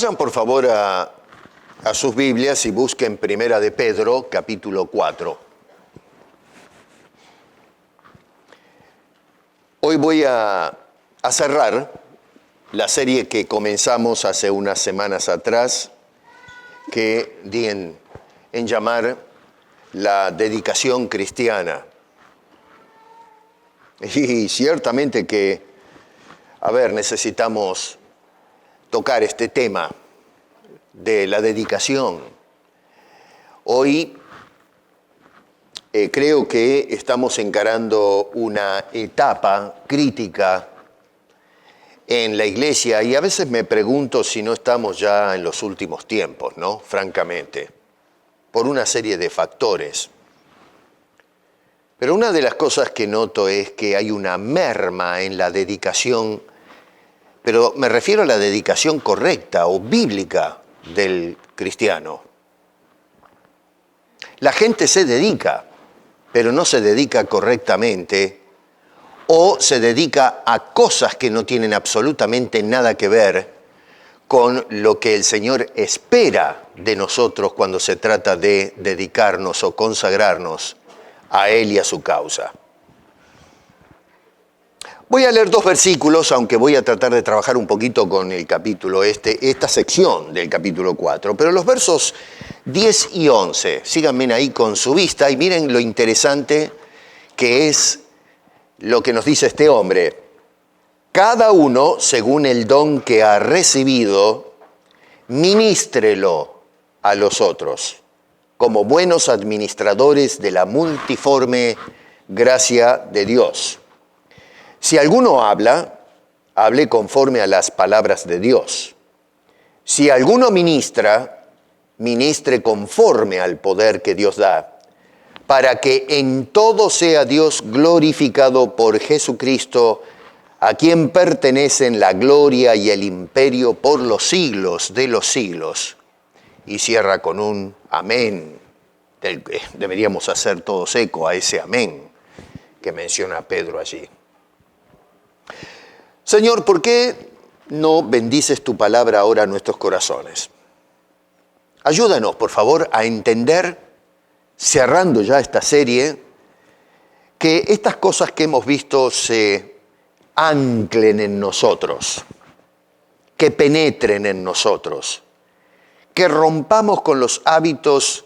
Vayan por favor a sus Biblias y busquen Primera de Pedro, capítulo 4. Hoy voy a cerrar la serie que comenzamos hace unas semanas atrás, que di en llamar la dedicación cristiana. Y ciertamente que, necesitamos tocar este tema de la dedicación. Hoy creo que estamos encarando una etapa crítica en la iglesia y a veces me pregunto si no estamos ya en los últimos tiempos, ¿no? Francamente, por una serie de factores. Pero una de las cosas que noto es que hay una merma en la dedicación, pero me refiero a la dedicación correcta o bíblica del cristiano. La gente se dedica, pero no se dedica correctamente o se dedica a cosas que no tienen absolutamente nada que ver con lo que el Señor espera de nosotros cuando se trata de dedicarnos o consagrarnos a Él y a su causa. Voy a leer 2 versículos, aunque voy a tratar de trabajar un poquito con el capítulo esta sección del capítulo 4. Pero los versos 10 y 11, síganme ahí con su vista y miren lo interesante que es lo que nos dice este hombre. Cada uno, según el don que ha recibido, ministrelo a los otros, como buenos administradores de la multiforme gracia de Dios. Si alguno habla, hable conforme a las palabras de Dios. Si alguno ministra, ministre conforme al poder que Dios da, para que en todo sea Dios glorificado por Jesucristo, a quien pertenecen la gloria y el imperio por los siglos de los siglos. Y cierra con un amén, del que deberíamos hacer todos eco a ese amén que menciona Pedro allí. Señor, ¿por qué no bendices tu palabra ahora a nuestros corazones? Ayúdanos, por favor, a entender, cerrando ya esta serie, que estas cosas que hemos visto se anclen en nosotros, que penetren en nosotros, que rompamos con los hábitos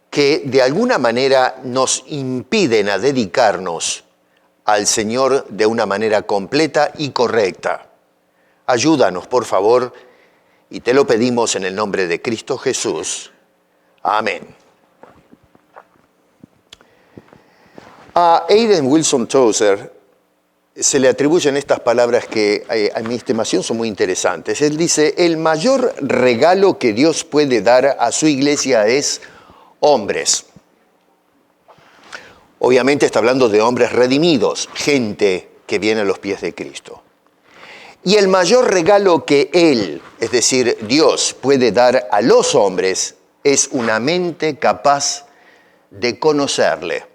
que de alguna manera nos impiden a dedicarnos al Señor de una manera completa y correcta. Ayúdanos, por favor, y te lo pedimos en el nombre de Cristo Jesús. Amén. A Aidan Wilson Tozer se le atribuyen estas palabras que a mi estimación son muy interesantes. Él dice, el mayor regalo que Dios puede dar a su iglesia es hombres. Obviamente está hablando de hombres redimidos, gente que viene a los pies de Cristo. Y el mayor regalo que Él, es decir, Dios, puede dar a los hombres es una mente capaz de conocerle.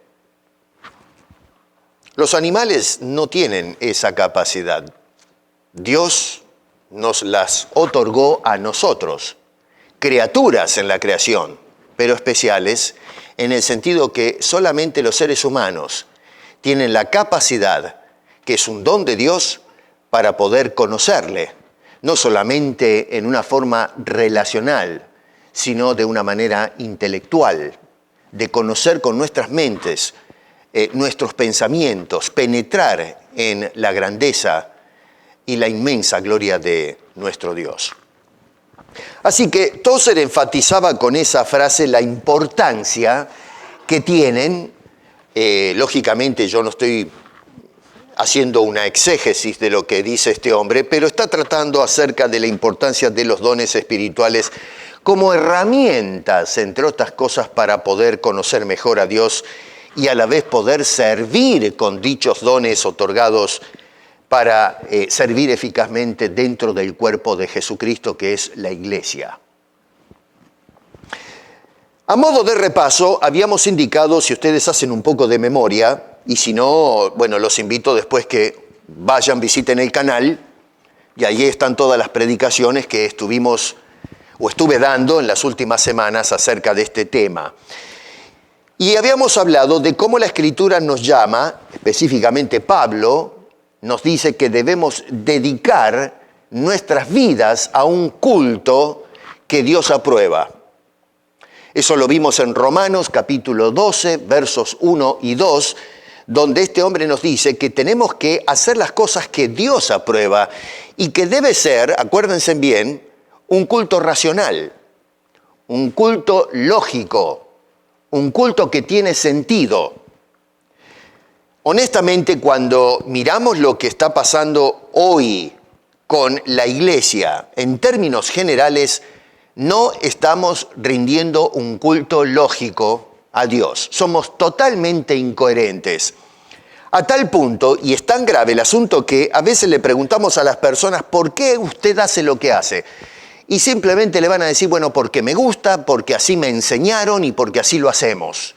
Los animales no tienen esa capacidad. Dios nos las otorgó a nosotros, criaturas en la creación, pero especiales, en el sentido que solamente los seres humanos tienen la capacidad, que es un don de Dios, para poder conocerle, no solamente en una forma relacional, sino de una manera intelectual, de conocer con nuestras mentes, nuestros pensamientos, penetrar en la grandeza y la inmensa gloria de nuestro Dios. Así que Tozer enfatizaba con esa frase la importancia que tienen, lógicamente yo no estoy haciendo una exégesis de lo que dice este hombre, pero está tratando acerca de la importancia de los dones espirituales como herramientas, entre otras cosas, para poder conocer mejor a Dios y a la vez poder servir con dichos dones otorgados para servir eficazmente dentro del cuerpo de Jesucristo, que es la iglesia. A modo de repaso, habíamos indicado, si ustedes hacen un poco de memoria, y si no, bueno, los invito después que vayan, visiten el canal, y allí están todas las predicaciones que estuvimos o estuve dando en las últimas semanas acerca de este tema. Y habíamos hablado de cómo la Escritura nos llama, específicamente Pablo, nos dice que debemos dedicar nuestras vidas a un culto que Dios aprueba. Eso lo vimos en Romanos capítulo 12, versos 1 y 2, donde este hombre nos dice que tenemos que hacer las cosas que Dios aprueba y que debe ser, acuérdense bien, un culto racional, un culto lógico, un culto que tiene sentido. Honestamente, cuando miramos lo que está pasando hoy con la iglesia, en términos generales, no estamos rindiendo un culto lógico a Dios. Somos totalmente incoherentes. A tal punto, y es tan grave el asunto, que a veces le preguntamos a las personas, ¿por qué usted hace lo que hace? Y simplemente le van a decir, bueno, porque me gusta, porque así me enseñaron y porque así lo hacemos.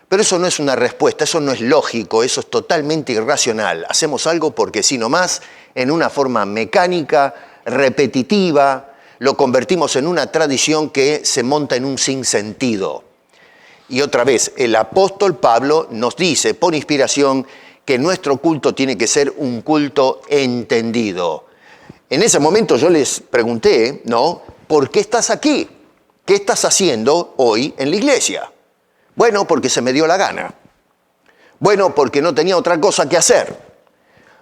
Pero eso no es una respuesta, eso no es lógico, eso es totalmente irracional. Hacemos algo porque sí nomás, en una forma mecánica, repetitiva, lo convertimos en una tradición que se monta en un sinsentido. Y otra vez, el apóstol Pablo nos dice, por inspiración, que nuestro culto tiene que ser un culto entendido. En ese momento yo les pregunté, ¿no? ¿Por qué estás aquí? ¿Qué estás haciendo hoy en la iglesia? Bueno, porque se me dio la gana. Bueno, porque no tenía otra cosa que hacer.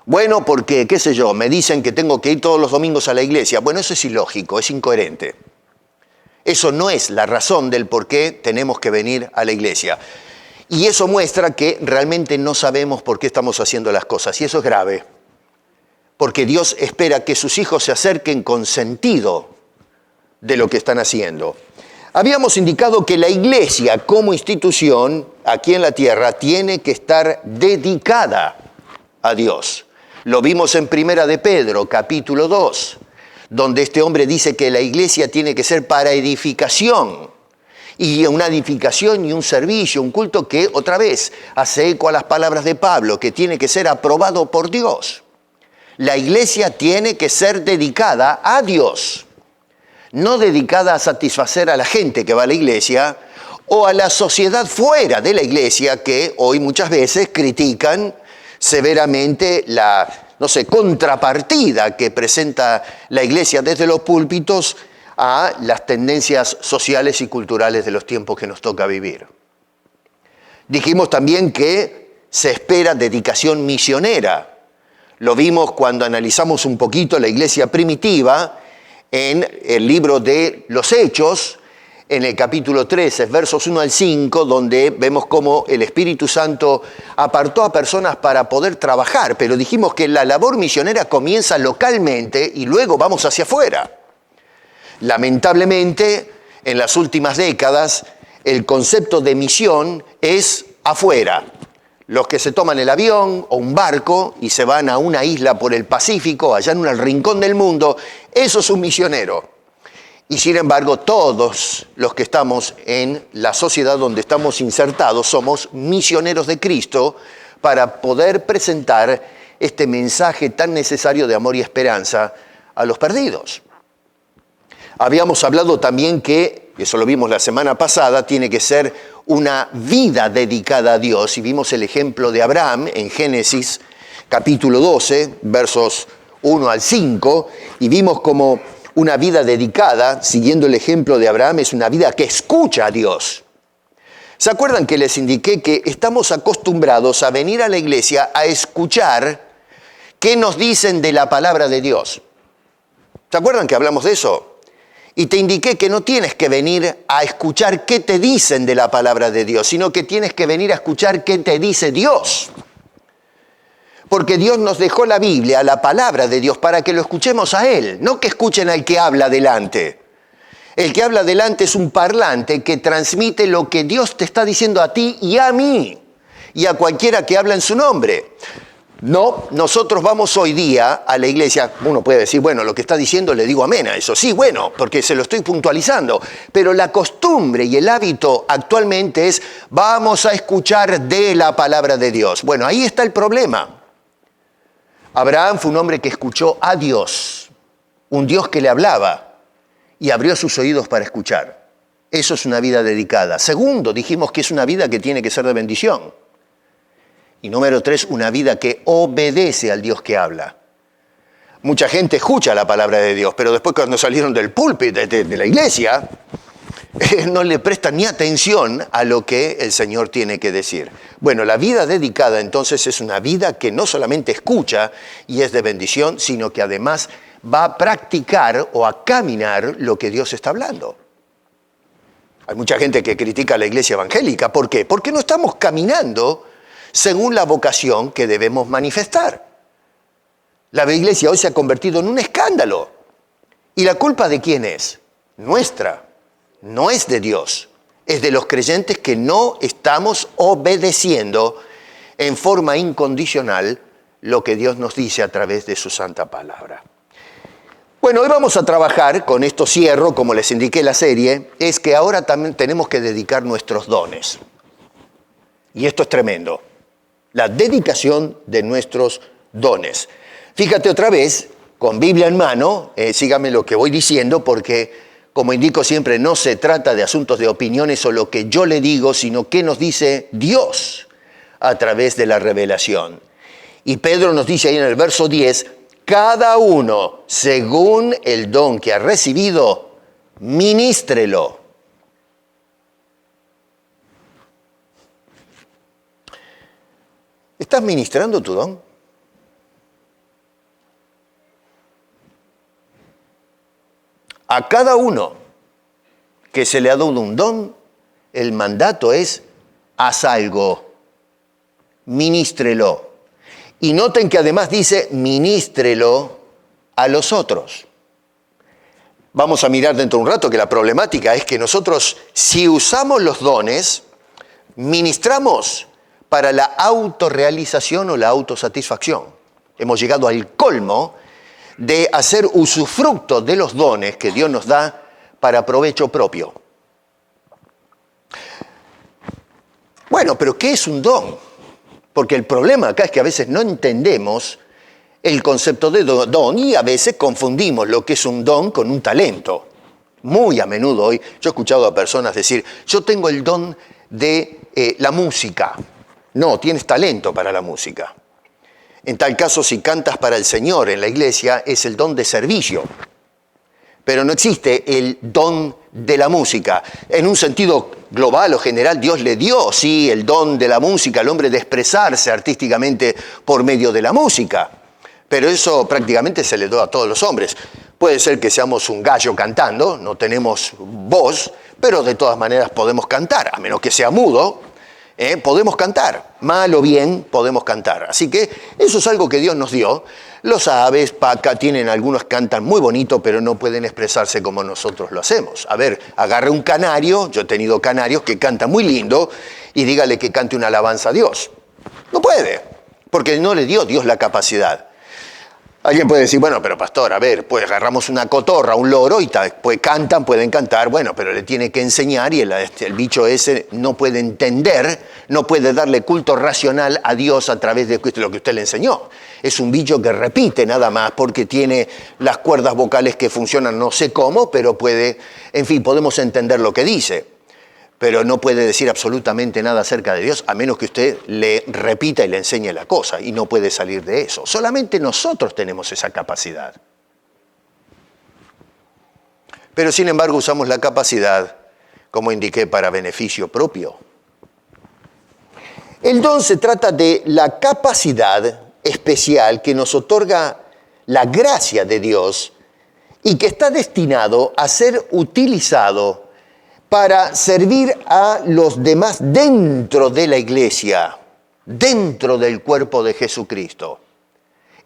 Bueno, porque, qué sé yo, me dicen que tengo que ir todos los domingos a la iglesia. Bueno, eso es ilógico, es incoherente. Eso no es la razón del por qué tenemos que venir a la iglesia. Y eso muestra que realmente no sabemos por qué estamos haciendo las cosas. Y eso es grave. Porque Dios espera que sus hijos se acerquen con sentido de lo que están haciendo. Habíamos indicado que la iglesia como institución aquí en la tierra tiene que estar dedicada a Dios. Lo vimos en Primera de Pedro, capítulo 2, donde este hombre dice que la iglesia tiene que ser para edificación. Y una edificación y un servicio, un culto que, otra vez, hace eco a las palabras de Pablo, que tiene que ser aprobado por Dios. La iglesia tiene que ser dedicada a Dios, no dedicada a satisfacer a la gente que va a la iglesia o a la sociedad fuera de la iglesia que hoy muchas veces critican severamente la, contrapartida que presenta la iglesia desde los púlpitos a las tendencias sociales y culturales de los tiempos que nos toca vivir. Dijimos también que se espera dedicación misionera. Lo vimos cuando analizamos un poquito la iglesia primitiva en el libro de los Hechos, en el capítulo 13, versos 1 al 5, donde vemos cómo el Espíritu Santo apartó a personas para poder trabajar, pero dijimos que la labor misionera comienza localmente y luego vamos hacia afuera. Lamentablemente, en las últimas décadas, el concepto de misión es afuera. Los que se toman el avión o un barco y se van a una isla por el Pacífico, allá en un rincón del mundo, eso es un misionero. Y sin embargo, todos los que estamos en la sociedad donde estamos insertados somos misioneros de Cristo para poder presentar este mensaje tan necesario de amor y esperanza a los perdidos. Habíamos hablado también que, eso lo vimos la semana pasada, tiene que ser una vida dedicada a Dios. Y vimos el ejemplo de Abraham en Génesis capítulo 12, versos 1 al 5, y vimos como una vida dedicada, siguiendo el ejemplo de Abraham, es una vida que escucha a Dios. ¿Se acuerdan que les indiqué que estamos acostumbrados a venir a la iglesia a escuchar qué nos dicen de la palabra de Dios? ¿Se acuerdan que hablamos de eso? Y te indiqué que no tienes que venir a escuchar qué te dicen de la palabra de Dios, sino que tienes que venir a escuchar qué te dice Dios. Porque Dios nos dejó la Biblia, la palabra de Dios, para que lo escuchemos a Él, no que escuchen al que habla delante. El que habla delante es un parlante que transmite lo que Dios te está diciendo a ti y a mí, y a cualquiera que habla en su nombre. No, nosotros vamos hoy día a la iglesia, uno puede decir, bueno, lo que está diciendo le digo amén a eso. Sí, bueno, porque se lo estoy puntualizando. Pero la costumbre y el hábito actualmente es, vamos a escuchar de la palabra de Dios. Bueno, ahí está el problema. Abraham fue un hombre que escuchó a Dios, un Dios que le hablaba. y abrió sus oídos para escuchar. Eso es una vida dedicada. Segundo, dijimos que es una vida que tiene que ser de bendición. Y número 3, una vida que obedece al Dios que habla. Mucha gente escucha la palabra de Dios, pero después cuando salieron del púlpito de la iglesia, no le prestan ni atención a lo que el Señor tiene que decir. Bueno, la vida dedicada entonces es una vida que no solamente escucha y es de bendición, sino que además va a practicar o a caminar lo que Dios está hablando. Hay mucha gente que critica a la iglesia evangélica. ¿Por qué? Porque no estamos caminando según la vocación que debemos manifestar. La iglesia hoy se ha convertido en un escándalo. ¿Y la culpa de quién es? Nuestra. No es de Dios. Es de los creyentes que no estamos obedeciendo en forma incondicional lo que Dios nos dice a través de su santa palabra. Bueno, hoy vamos a trabajar, con esto cierro, como les indiqué la serie, es que ahora también tenemos que dedicar nuestros dones. Y esto es tremendo. La dedicación de nuestros dones. Fíjate otra vez, con Biblia en mano, sígame lo que voy diciendo, porque, como indico siempre, no se trata de asuntos de opiniones o lo que yo le digo, sino qué nos dice Dios a través de la revelación. Y Pedro nos dice ahí en el verso 10, cada uno, según el don que ha recibido, ministrelo. ¿Estás ministrando tu don? A cada uno que se le ha dado un don, el mandato es, haz algo, ministrelo. Y noten que además dice, ministrelo a los otros. Vamos a mirar dentro de un rato que la problemática es que nosotros, si usamos los dones, ministramos para la autorrealización o la autosatisfacción. Hemos llegado al colmo de hacer usufructo de los dones que Dios nos da para provecho propio. Bueno, pero ¿qué es un don? Porque el problema acá es que a veces no entendemos el concepto de don y a veces confundimos lo que es un don con un talento. Muy a menudo hoy yo he escuchado a personas decir, yo tengo el don de la música. No, tienes talento para la música. En tal caso, si cantas para el Señor en la iglesia, es el don de servicio. Pero no existe el don de la música. En un sentido global o general, Dios le dio, sí, el don de la música al hombre de expresarse artísticamente por medio de la música. Pero eso prácticamente se le dio a todos los hombres. Puede ser que seamos un gallo cantando, no tenemos voz, pero de todas maneras podemos cantar, a menos que sea mudo. Podemos cantar, mal o bien podemos cantar. Así que eso es algo que Dios nos dio. Los aves, paca, tienen algunos cantan muy bonito, pero no pueden expresarse como nosotros lo hacemos. A ver, agarre un canario, yo he tenido canarios que cantan muy lindo, y dígale que cante una alabanza a Dios. No puede, porque no le dio Dios la capacidad. Alguien puede decir, bueno, pero pastor, a ver, pues agarramos una cotorra, un loro, y pues cantan, pueden cantar, bueno, pero le tiene que enseñar, y el bicho ese no puede entender, no puede darle culto racional a Dios a través de lo que usted le enseñó. Es un bicho que repite nada más, porque tiene las cuerdas vocales que funcionan no sé cómo, pero puede, en fin, podemos entender lo que dice. Pero no puede decir absolutamente nada acerca de Dios, a menos que usted le repita y le enseñe la cosa, y no puede salir de eso. Solamente nosotros tenemos esa capacidad. Pero sin embargo usamos la capacidad, como indiqué, para beneficio propio. El don se trata de la capacidad especial que nos otorga la gracia de Dios y que está destinado a ser utilizado para servir a los demás dentro de la iglesia, dentro del cuerpo de Jesucristo.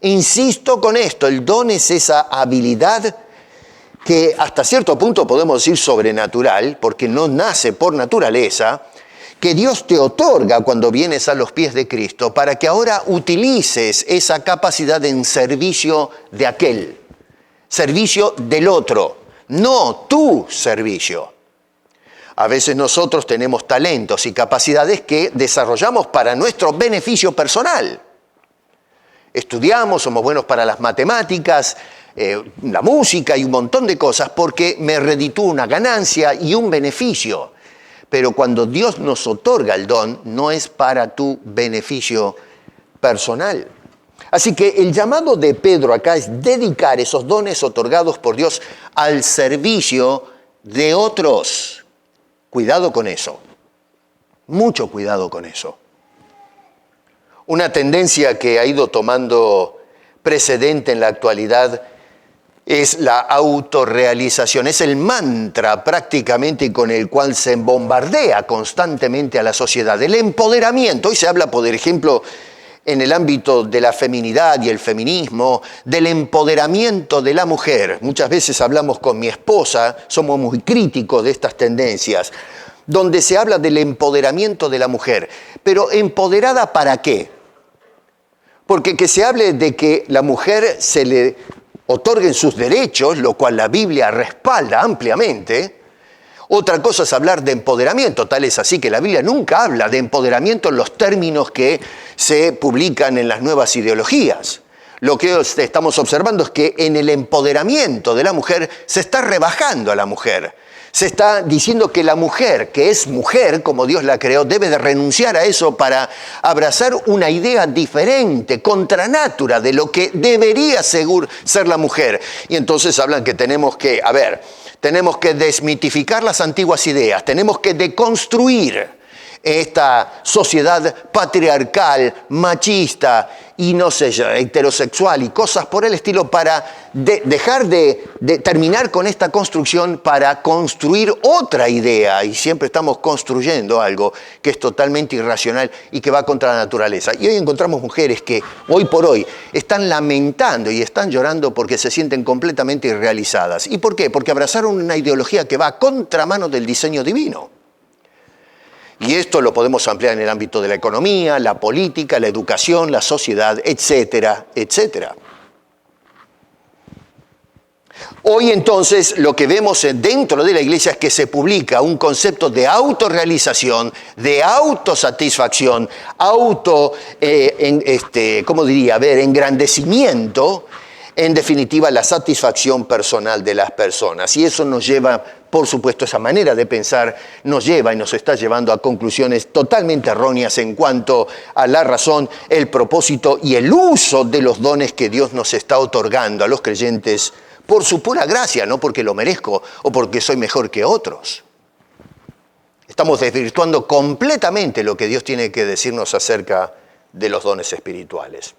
Insisto con esto, el don es esa habilidad que hasta cierto punto podemos decir sobrenatural, porque no nace por naturaleza, que Dios te otorga cuando vienes a los pies de Cristo, para que ahora utilices esa capacidad en servicio de aquel, servicio del otro, no tu servicio. A veces nosotros tenemos talentos y capacidades que desarrollamos para nuestro beneficio personal. Estudiamos, somos buenos para las matemáticas, la música y un montón de cosas porque me reditúa una ganancia y un beneficio. Pero cuando Dios nos otorga el don, no es para tu beneficio personal. Así que el llamado de Pedro acá es dedicar esos dones otorgados por Dios al servicio de otros. Cuidado con eso. Mucho cuidado con eso. Una tendencia que ha ido tomando precedente en la actualidad es la autorrealización. Es el mantra prácticamente con el cual se bombardea constantemente a la sociedad. El empoderamiento. Hoy se habla, por ejemplo, en el ámbito de la feminidad y el feminismo, del empoderamiento de la mujer. Muchas veces hablamos con mi esposa, somos muy críticos de estas tendencias, donde se habla del empoderamiento de la mujer. Pero ¿empoderada para qué? Porque que se hable de que la mujer se le otorguen sus derechos, lo cual la Biblia respalda ampliamente. Otra cosa es hablar de empoderamiento, tal es así que la Biblia nunca habla de empoderamiento en los términos que se publican en las nuevas ideologías. Lo que estamos observando es que en el empoderamiento de la mujer se está rebajando a la mujer. Se está diciendo que la mujer, que es mujer como Dios la creó, debe de renunciar a eso para abrazar una idea diferente, contra natura, de lo que debería ser la mujer. Y entonces hablan que tenemos que desmitificar las antiguas ideas, tenemos que deconstruir esta sociedad patriarcal, machista y no sé yo, heterosexual y cosas por el estilo para dejar de terminar con esta construcción para construir otra idea. Y siempre estamos construyendo algo que es totalmente irracional y que va contra la naturaleza. Y hoy encontramos mujeres que hoy por hoy están lamentando y están llorando porque se sienten completamente irrealizadas. ¿Y por qué? Porque abrazaron una ideología que va a contramano del diseño divino. Y esto lo podemos ampliar en el ámbito de la economía, la política, la educación, la sociedad, etcétera, etcétera. Hoy entonces lo que vemos dentro de la iglesia es que se publica un concepto de autorrealización, de autosatisfacción, engrandecimiento, en definitiva la satisfacción personal de las personas. Y eso nos lleva, por supuesto, esa manera de pensar nos lleva y nos está llevando a conclusiones totalmente erróneas en cuanto a la razón, el propósito y el uso de los dones que Dios nos está otorgando a los creyentes por su pura gracia, no porque lo merezco o porque soy mejor que otros. Estamos desvirtuando completamente lo que Dios tiene que decirnos acerca de los dones espirituales.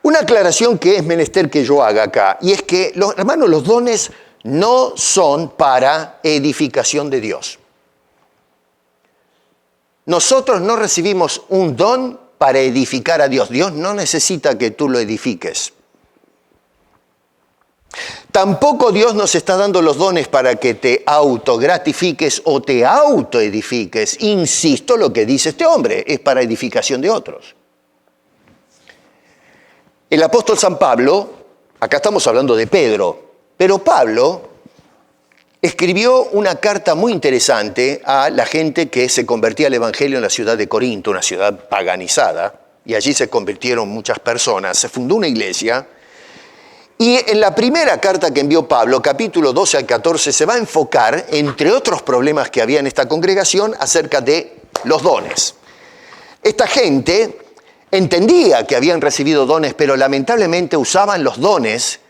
Una aclaración que es menester que yo haga acá, y es que, hermanos, los dones no son para edificación de Dios. Nosotros no recibimos un don para edificar a Dios. Dios no necesita que tú lo edifiques. Tampoco Dios nos está dando los dones para que te autogratifiques o te autoedifiques. Insisto, lo que dice este hombre es para edificación de otros. El apóstol San Pablo, acá estamos hablando de Pedro, pero Pablo escribió una carta muy interesante a la gente que se convertía al evangelio en la ciudad de Corinto, una ciudad paganizada, y allí se convirtieron muchas personas, se fundó una iglesia, y en la primera carta que envió Pablo, capítulo 12 al 14, se va a enfocar, entre otros problemas que había en esta congregación, acerca de los dones. Esta gente entendía que habían recibido dones, pero lamentablemente usaban los dones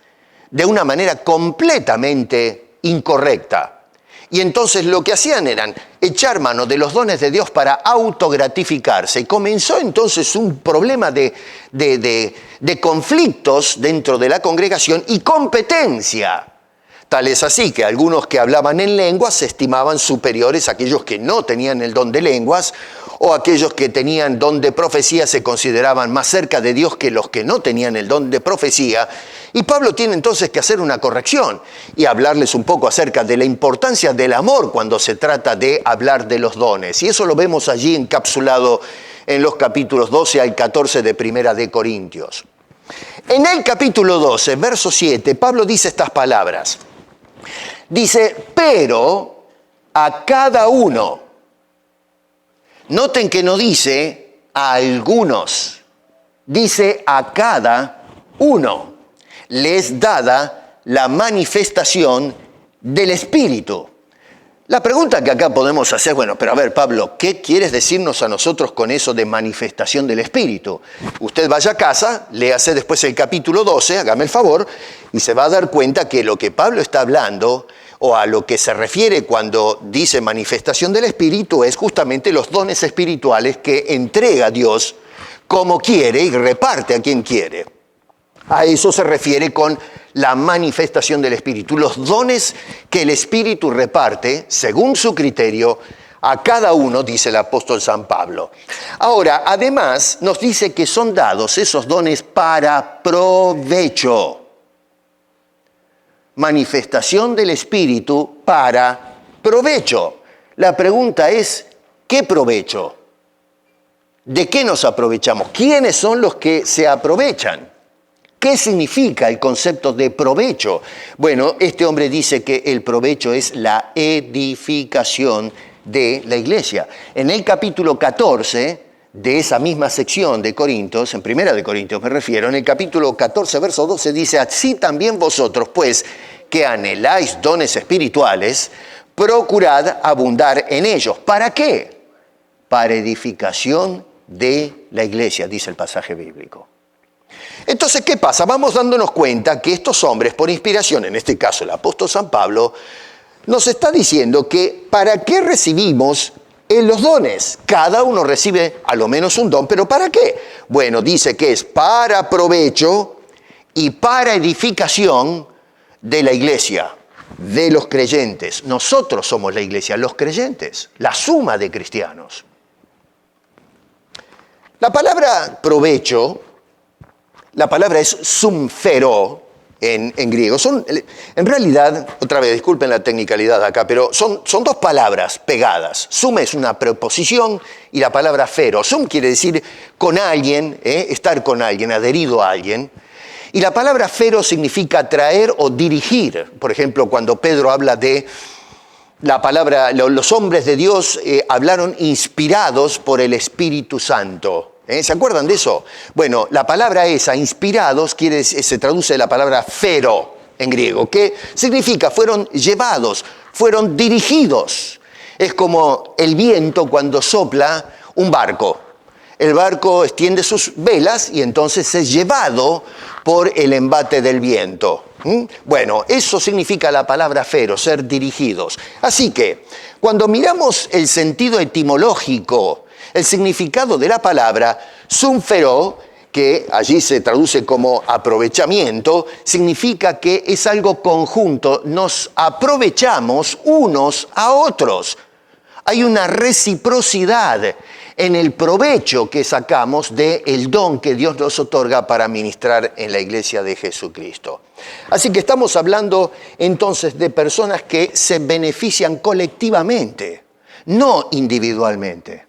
de una manera completamente incorrecta. Y entonces lo que hacían eran echar mano de los dones de Dios para autogratificarse. Y comenzó entonces un problema de conflictos dentro de la congregación y competencia. Tal es así que algunos que hablaban en lenguas se estimaban superiores a aquellos que no tenían el don de lenguas, o aquellos que tenían don de profecía se consideraban más cerca de Dios que los que no tenían el don de profecía. Y Pablo tiene entonces que hacer una corrección y hablarles un poco acerca de la importancia del amor cuando se trata de hablar de los dones. Y eso lo vemos allí encapsulado en los capítulos 12 al 14 de Primera de Corintios. En el capítulo 12, verso 7, Pablo dice estas palabras. Dice, pero a cada uno. Noten que no dice a algunos, dice a cada uno. le es dada la manifestación del Espíritu. La pregunta que acá podemos hacer, bueno, pero a ver, Pablo, ¿qué quieres decirnos a nosotros con eso de manifestación del Espíritu? Usted vaya a casa, léase después el capítulo 12, hágame el favor, y se va a dar cuenta que lo que Pablo está hablando, o a lo que se refiere cuando dice manifestación del Espíritu, es justamente los dones espirituales que entrega Dios como quiere y reparte a quien quiere. A eso se refiere con la manifestación del Espíritu, los dones que el Espíritu reparte, según su criterio, a cada uno, dice el apóstol San Pablo. Ahora, además, nos dice que son dados esos dones para provecho. Manifestación del Espíritu para provecho. La pregunta es, ¿qué provecho? ¿De qué nos aprovechamos? ¿Quiénes son los que se aprovechan? ¿Qué significa el concepto de provecho? Bueno, este hombre dice que el provecho es la edificación de la iglesia. En el capítulo 14 de esa misma sección de Corintios, en Primera de Corintios me refiero, en el capítulo 14, verso 12 dice, así también vosotros, pues, que anheláis dones espirituales, procurad abundar en ellos. ¿Para qué? Para edificación de la iglesia, dice el pasaje bíblico. Entonces, ¿qué pasa? Vamos dándonos cuenta que estos hombres, por inspiración, en este caso el apóstol San Pablo, nos está diciendo que ¿para qué recibimos los dones? Cada uno recibe a lo menos un don, ¿pero para qué? Bueno, dice que es para provecho y para edificación de la iglesia, de los creyentes. Nosotros somos la iglesia, los creyentes, la suma de cristianos. La palabra provecho, la palabra es sumfero en griego. En realidad, otra vez, disculpen la tecnicalidad acá, pero son dos palabras pegadas. Sum es una preposición y la palabra fero. Sum quiere decir con alguien, estar con alguien, adherido a alguien. Y la palabra fero significa traer o dirigir. Por ejemplo, cuando Pedro habla de la palabra, los hombres de Dios hablaron inspirados por el Espíritu Santo. ¿Se acuerdan de eso? Bueno, la palabra esa, inspirados, se traduce de la palabra fero en griego, que significa fueron llevados, fueron dirigidos. Es como el viento cuando sopla un barco. El barco extiende sus velas y entonces es llevado por el embate del viento. Bueno, eso significa la palabra fero, ser dirigidos. Así que, cuando miramos el sentido etimológico, el significado de la palabra sumfero, que allí se traduce como aprovechamiento, significa que es algo conjunto, nos aprovechamos unos a otros. Hay una reciprocidad en el provecho que sacamos del don que Dios nos otorga para ministrar en la iglesia de Jesucristo. Así que estamos hablando entonces de personas que se benefician colectivamente, no individualmente.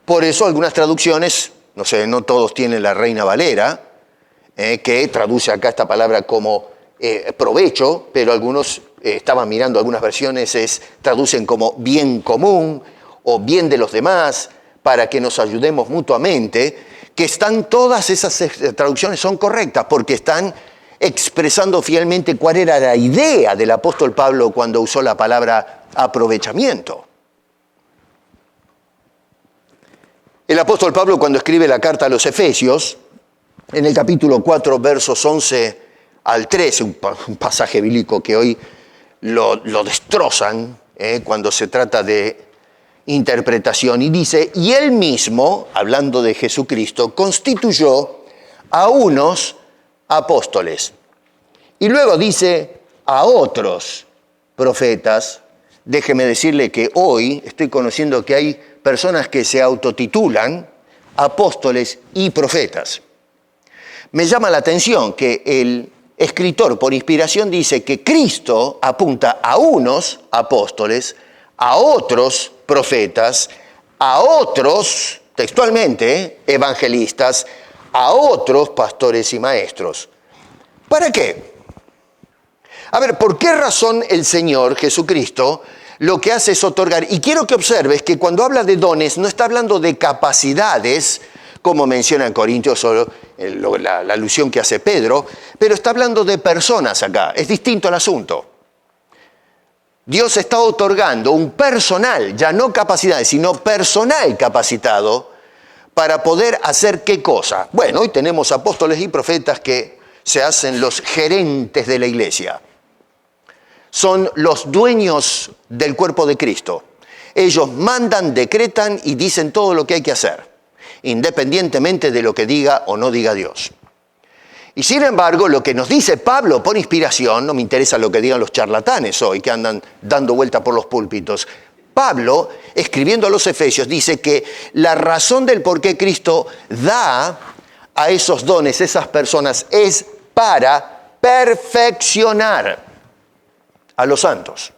Por eso algunas traducciones, no sé, no todos tienen la Reina Valera, que traduce acá esta palabra como provecho, pero algunos, estaban mirando algunas versiones, traducen como bien común o bien de los demás, para que nos ayudemos mutuamente, que están todas esas traducciones son correctas, porque están expresando fielmente cuál era la idea del apóstol Pablo cuando usó la palabra aprovechamiento. El apóstol Pablo, cuando escribe la carta a los Efesios, en el capítulo 4, versos 11 al 13, un pasaje bíblico que hoy lo destrozan cuando se trata de interpretación, y dice, y él mismo, hablando de Jesucristo, constituyó a unos apóstoles. Y luego dice, a otros profetas. Déjeme decirle que hoy estoy conociendo que hay personas que se autotitulan apóstoles y profetas. Me llama la atención que el escritor por inspiración dice que Cristo apunta a unos apóstoles, a otros profetas, a otros, textualmente, evangelistas, a otros pastores y maestros. ¿Para qué? A ver, ¿por qué razón el Señor Jesucristo lo que hace es otorgar? Y quiero que observes que cuando habla de dones no está hablando de capacidades como menciona en Corintios, solo la alusión que hace Pedro, pero está hablando de personas acá, es distinto el asunto. Dios está otorgando un personal, ya no capacidades, sino personal capacitado para poder hacer ¿qué cosa? Bueno, hoy tenemos apóstoles y profetas que se hacen los gerentes de la iglesia. Son los dueños del cuerpo de Cristo. Ellos mandan, decretan y dicen todo lo que hay que hacer, independientemente de lo que diga o no diga Dios. Y sin embargo, lo que nos dice Pablo por inspiración, no me interesa lo que digan los charlatanes hoy que andan dando vuelta por los púlpitos. Pablo, escribiendo a los Efesios, dice que la razón del por qué Cristo da a esos dones, esas personas, es para perfeccionar a los santos.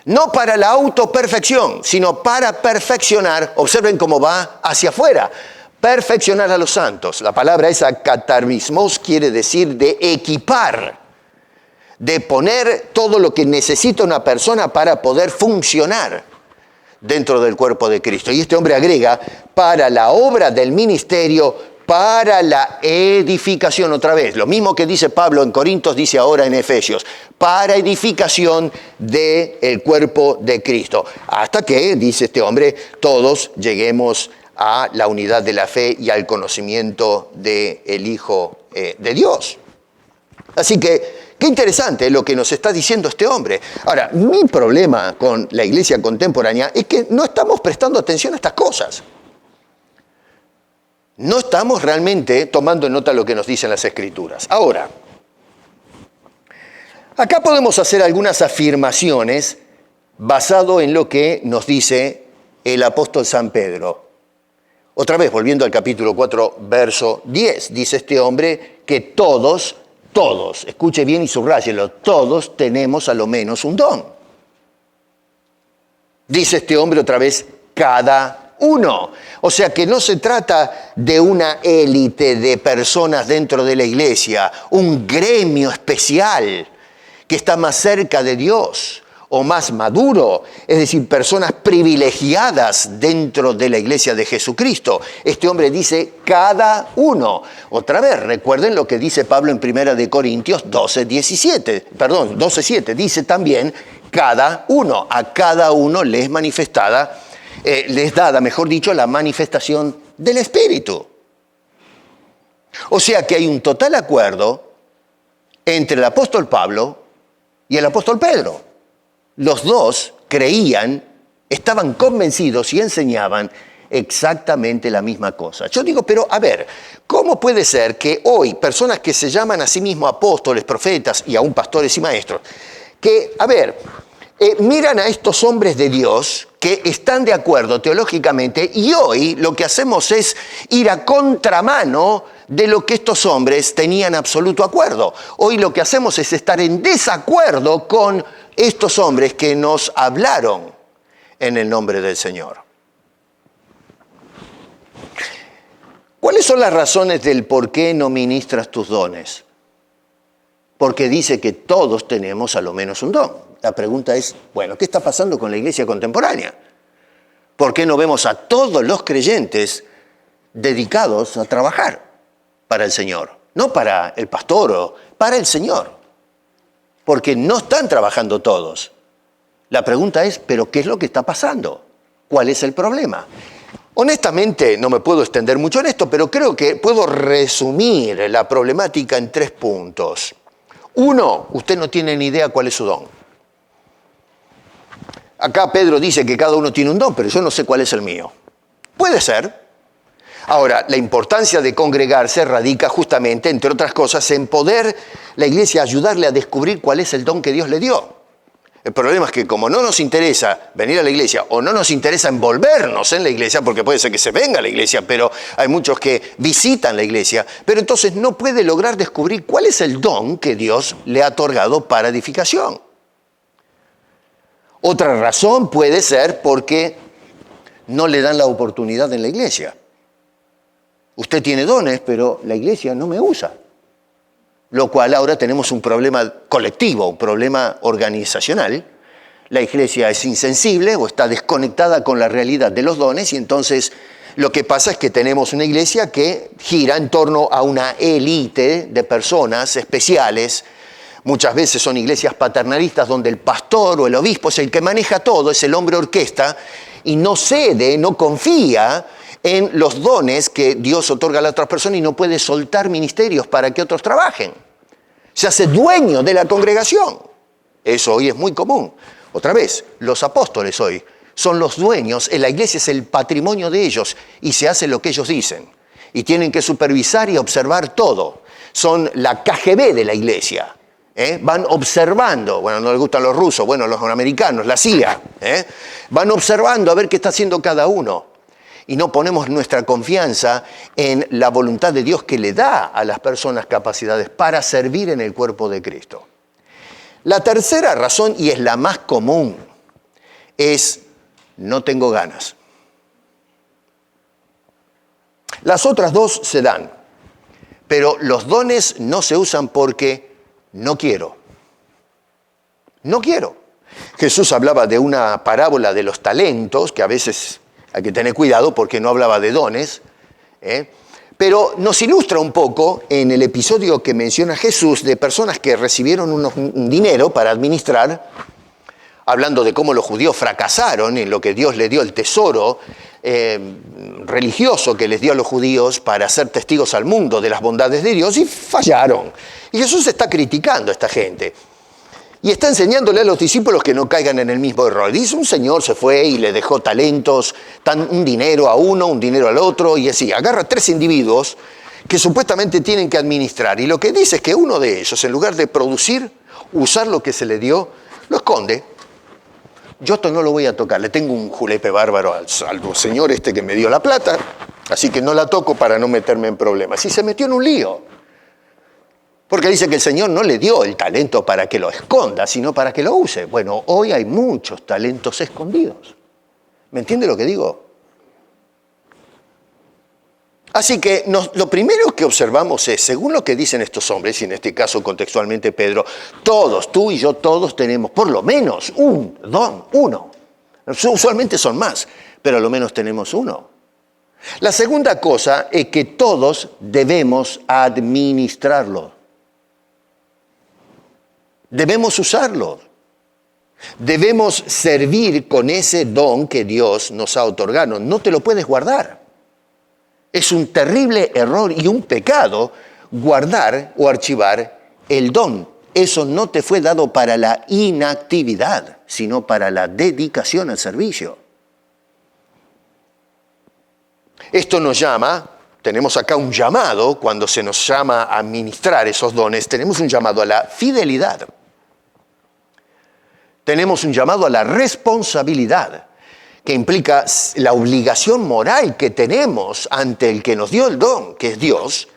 No para la autoperfección, sino para perfeccionar, observen cómo va hacia afuera, perfeccionar a los santos. La palabra esa, katarmismos, quiere decir de equipar, de poner todo lo que necesita una persona para poder funcionar dentro del cuerpo de Cristo. Y este hombre agrega, para la obra del ministerio, para la edificación, otra vez, lo mismo que dice Pablo en Corintios, dice ahora en Efesios, para edificación del cuerpo de Cristo. Hasta que, dice este hombre, todos lleguemos a la unidad de la fe y al conocimiento del Hijo de Dios. Así que, qué interesante lo que nos está diciendo este hombre. Ahora, mi problema con la iglesia contemporánea es que no estamos prestando atención a estas cosas. No estamos realmente tomando en nota lo que nos dicen las Escrituras. Ahora, acá podemos hacer algunas afirmaciones basado en lo que nos dice el apóstol San Pedro. Otra vez, volviendo al capítulo 4, verso 10, dice este hombre que todos, escuche bien y subráyelo, todos tenemos a lo menos un don. Dice este hombre otra vez, cada uno. O sea que no se trata de una élite de personas dentro de la iglesia, un gremio especial que está más cerca de Dios o más maduro, es decir, personas privilegiadas dentro de la iglesia de Jesucristo. Este hombre dice cada uno. Otra vez, recuerden lo que dice Pablo en 1 Corintios 12:7, dice también cada uno. A cada uno les dada, mejor dicho, la manifestación del Espíritu. O sea que hay un total acuerdo entre el apóstol Pablo y el apóstol Pedro. Los dos creían, estaban convencidos y enseñaban exactamente la misma cosa. Yo digo, pero a ver, ¿cómo puede ser que hoy personas que se llaman a sí mismos apóstoles, profetas y aún pastores y maestros, que, miran a estos hombres de Dios que están de acuerdo teológicamente y hoy lo que hacemos es ir a contramano de lo que estos hombres tenían absoluto acuerdo? Hoy lo que hacemos es estar en desacuerdo con estos hombres que nos hablaron en el nombre del Señor. ¿Cuáles son las razones del por qué no ministras tus dones? Porque dice que todos tenemos a lo menos un don. La pregunta es, bueno, ¿qué está pasando con la iglesia contemporánea? ¿Por qué no vemos a todos los creyentes dedicados a trabajar para el Señor? No para el pastor o para el Señor. Porque no están trabajando todos. La pregunta es, ¿pero qué es lo que está pasando? ¿Cuál es el problema? Honestamente, no me puedo extender mucho en esto, pero creo que puedo resumir la problemática en 3 puntos. 1, usted no tiene ni idea cuál es su don. Acá Pedro dice que cada uno tiene un don, pero yo no sé cuál es el mío. Puede ser. Ahora, la importancia de congregarse radica justamente, entre otras cosas, en poder la iglesia ayudarle a descubrir cuál es el don que Dios le dio. El problema es que como no nos interesa venir a la iglesia o no nos interesa envolvernos en la iglesia, porque puede ser que se venga a la iglesia, pero hay muchos que visitan la iglesia, pero entonces no puede lograr descubrir cuál es el don que Dios le ha otorgado para edificación. Otra razón puede ser porque no le dan la oportunidad en la iglesia. Usted tiene dones, pero la iglesia no me usa. Lo cual ahora tenemos un problema colectivo, un problema organizacional. La iglesia es insensible o está desconectada con la realidad de los dones y entonces Lo que pasa es que tenemos una iglesia que gira en torno a una élite de personas especiales. Muchas veces son iglesias paternalistas donde el pastor o el obispo es el que maneja todo, es el hombre orquesta, y no cede, no confía en los dones que Dios otorga a las otras personas y no puede soltar ministerios para que otros trabajen. Se hace dueño de la congregación. Eso hoy es muy común. Otra vez, los apóstoles hoy son los dueños, la iglesia es el patrimonio de ellos y se hace lo que ellos dicen. Y tienen que supervisar y observar todo. Son la KGB de la iglesia. Van observando, bueno, no les gustan los rusos, bueno, los americanos, la CIA. Van observando a ver qué está haciendo cada uno. Y no ponemos nuestra confianza en la voluntad de Dios que le da a las personas capacidades para servir en el cuerpo de Cristo. La tercera razón, y es la más común, es no tengo ganas. Las otras dos se dan, pero los dones no se usan porque no quiero. No quiero. Jesús hablaba de una parábola de los talentos, que a veces hay que tener cuidado porque no hablaba de dones, pero nos ilustra un poco en el episodio que menciona Jesús de personas que recibieron un dinero para administrar, hablando de cómo los judíos fracasaron en lo que Dios les dio, el tesoro religioso que les dio a los judíos para ser testigos al mundo de las bondades de Dios, y fallaron. Y Jesús está criticando a esta gente. Y está enseñándole a los discípulos que no caigan en el mismo error. Dice, un señor se fue y le dejó talentos, un dinero a uno, un dinero al otro, y así. Agarra 3 individuos que supuestamente tienen que administrar. Y lo que dice es que uno de ellos, en lugar de producir, usar lo que se le dio, lo esconde. Yo esto no lo voy a tocar, le tengo un julepe bárbaro al señor este que me dio la plata, así que no la toco para no meterme en problemas. Y se metió en un lío. Porque dice que el Señor no le dio el talento para que lo esconda, sino para que lo use. Bueno, hoy hay muchos talentos escondidos. ¿Me entiende lo que digo? Así que lo primero que observamos es, según lo que dicen estos hombres, y en este caso contextualmente Pedro, todos, tú y yo, todos tenemos por lo menos un don, uno. Usualmente son más, pero a lo menos tenemos uno. La segunda cosa es que todos debemos administrarlo. Debemos usarlo. Debemos servir con ese don que Dios nos ha otorgado. No te lo puedes guardar. Es un terrible error y un pecado guardar o archivar el don. Eso no te fue dado para la inactividad, sino para la dedicación al servicio. Esto nos llama, tenemos acá un llamado, cuando se nos llama a administrar esos dones, tenemos un llamado a la fidelidad. Tenemos un llamado a la responsabilidad, que implica la obligación moral que tenemos ante el que nos dio el don, que es Dios,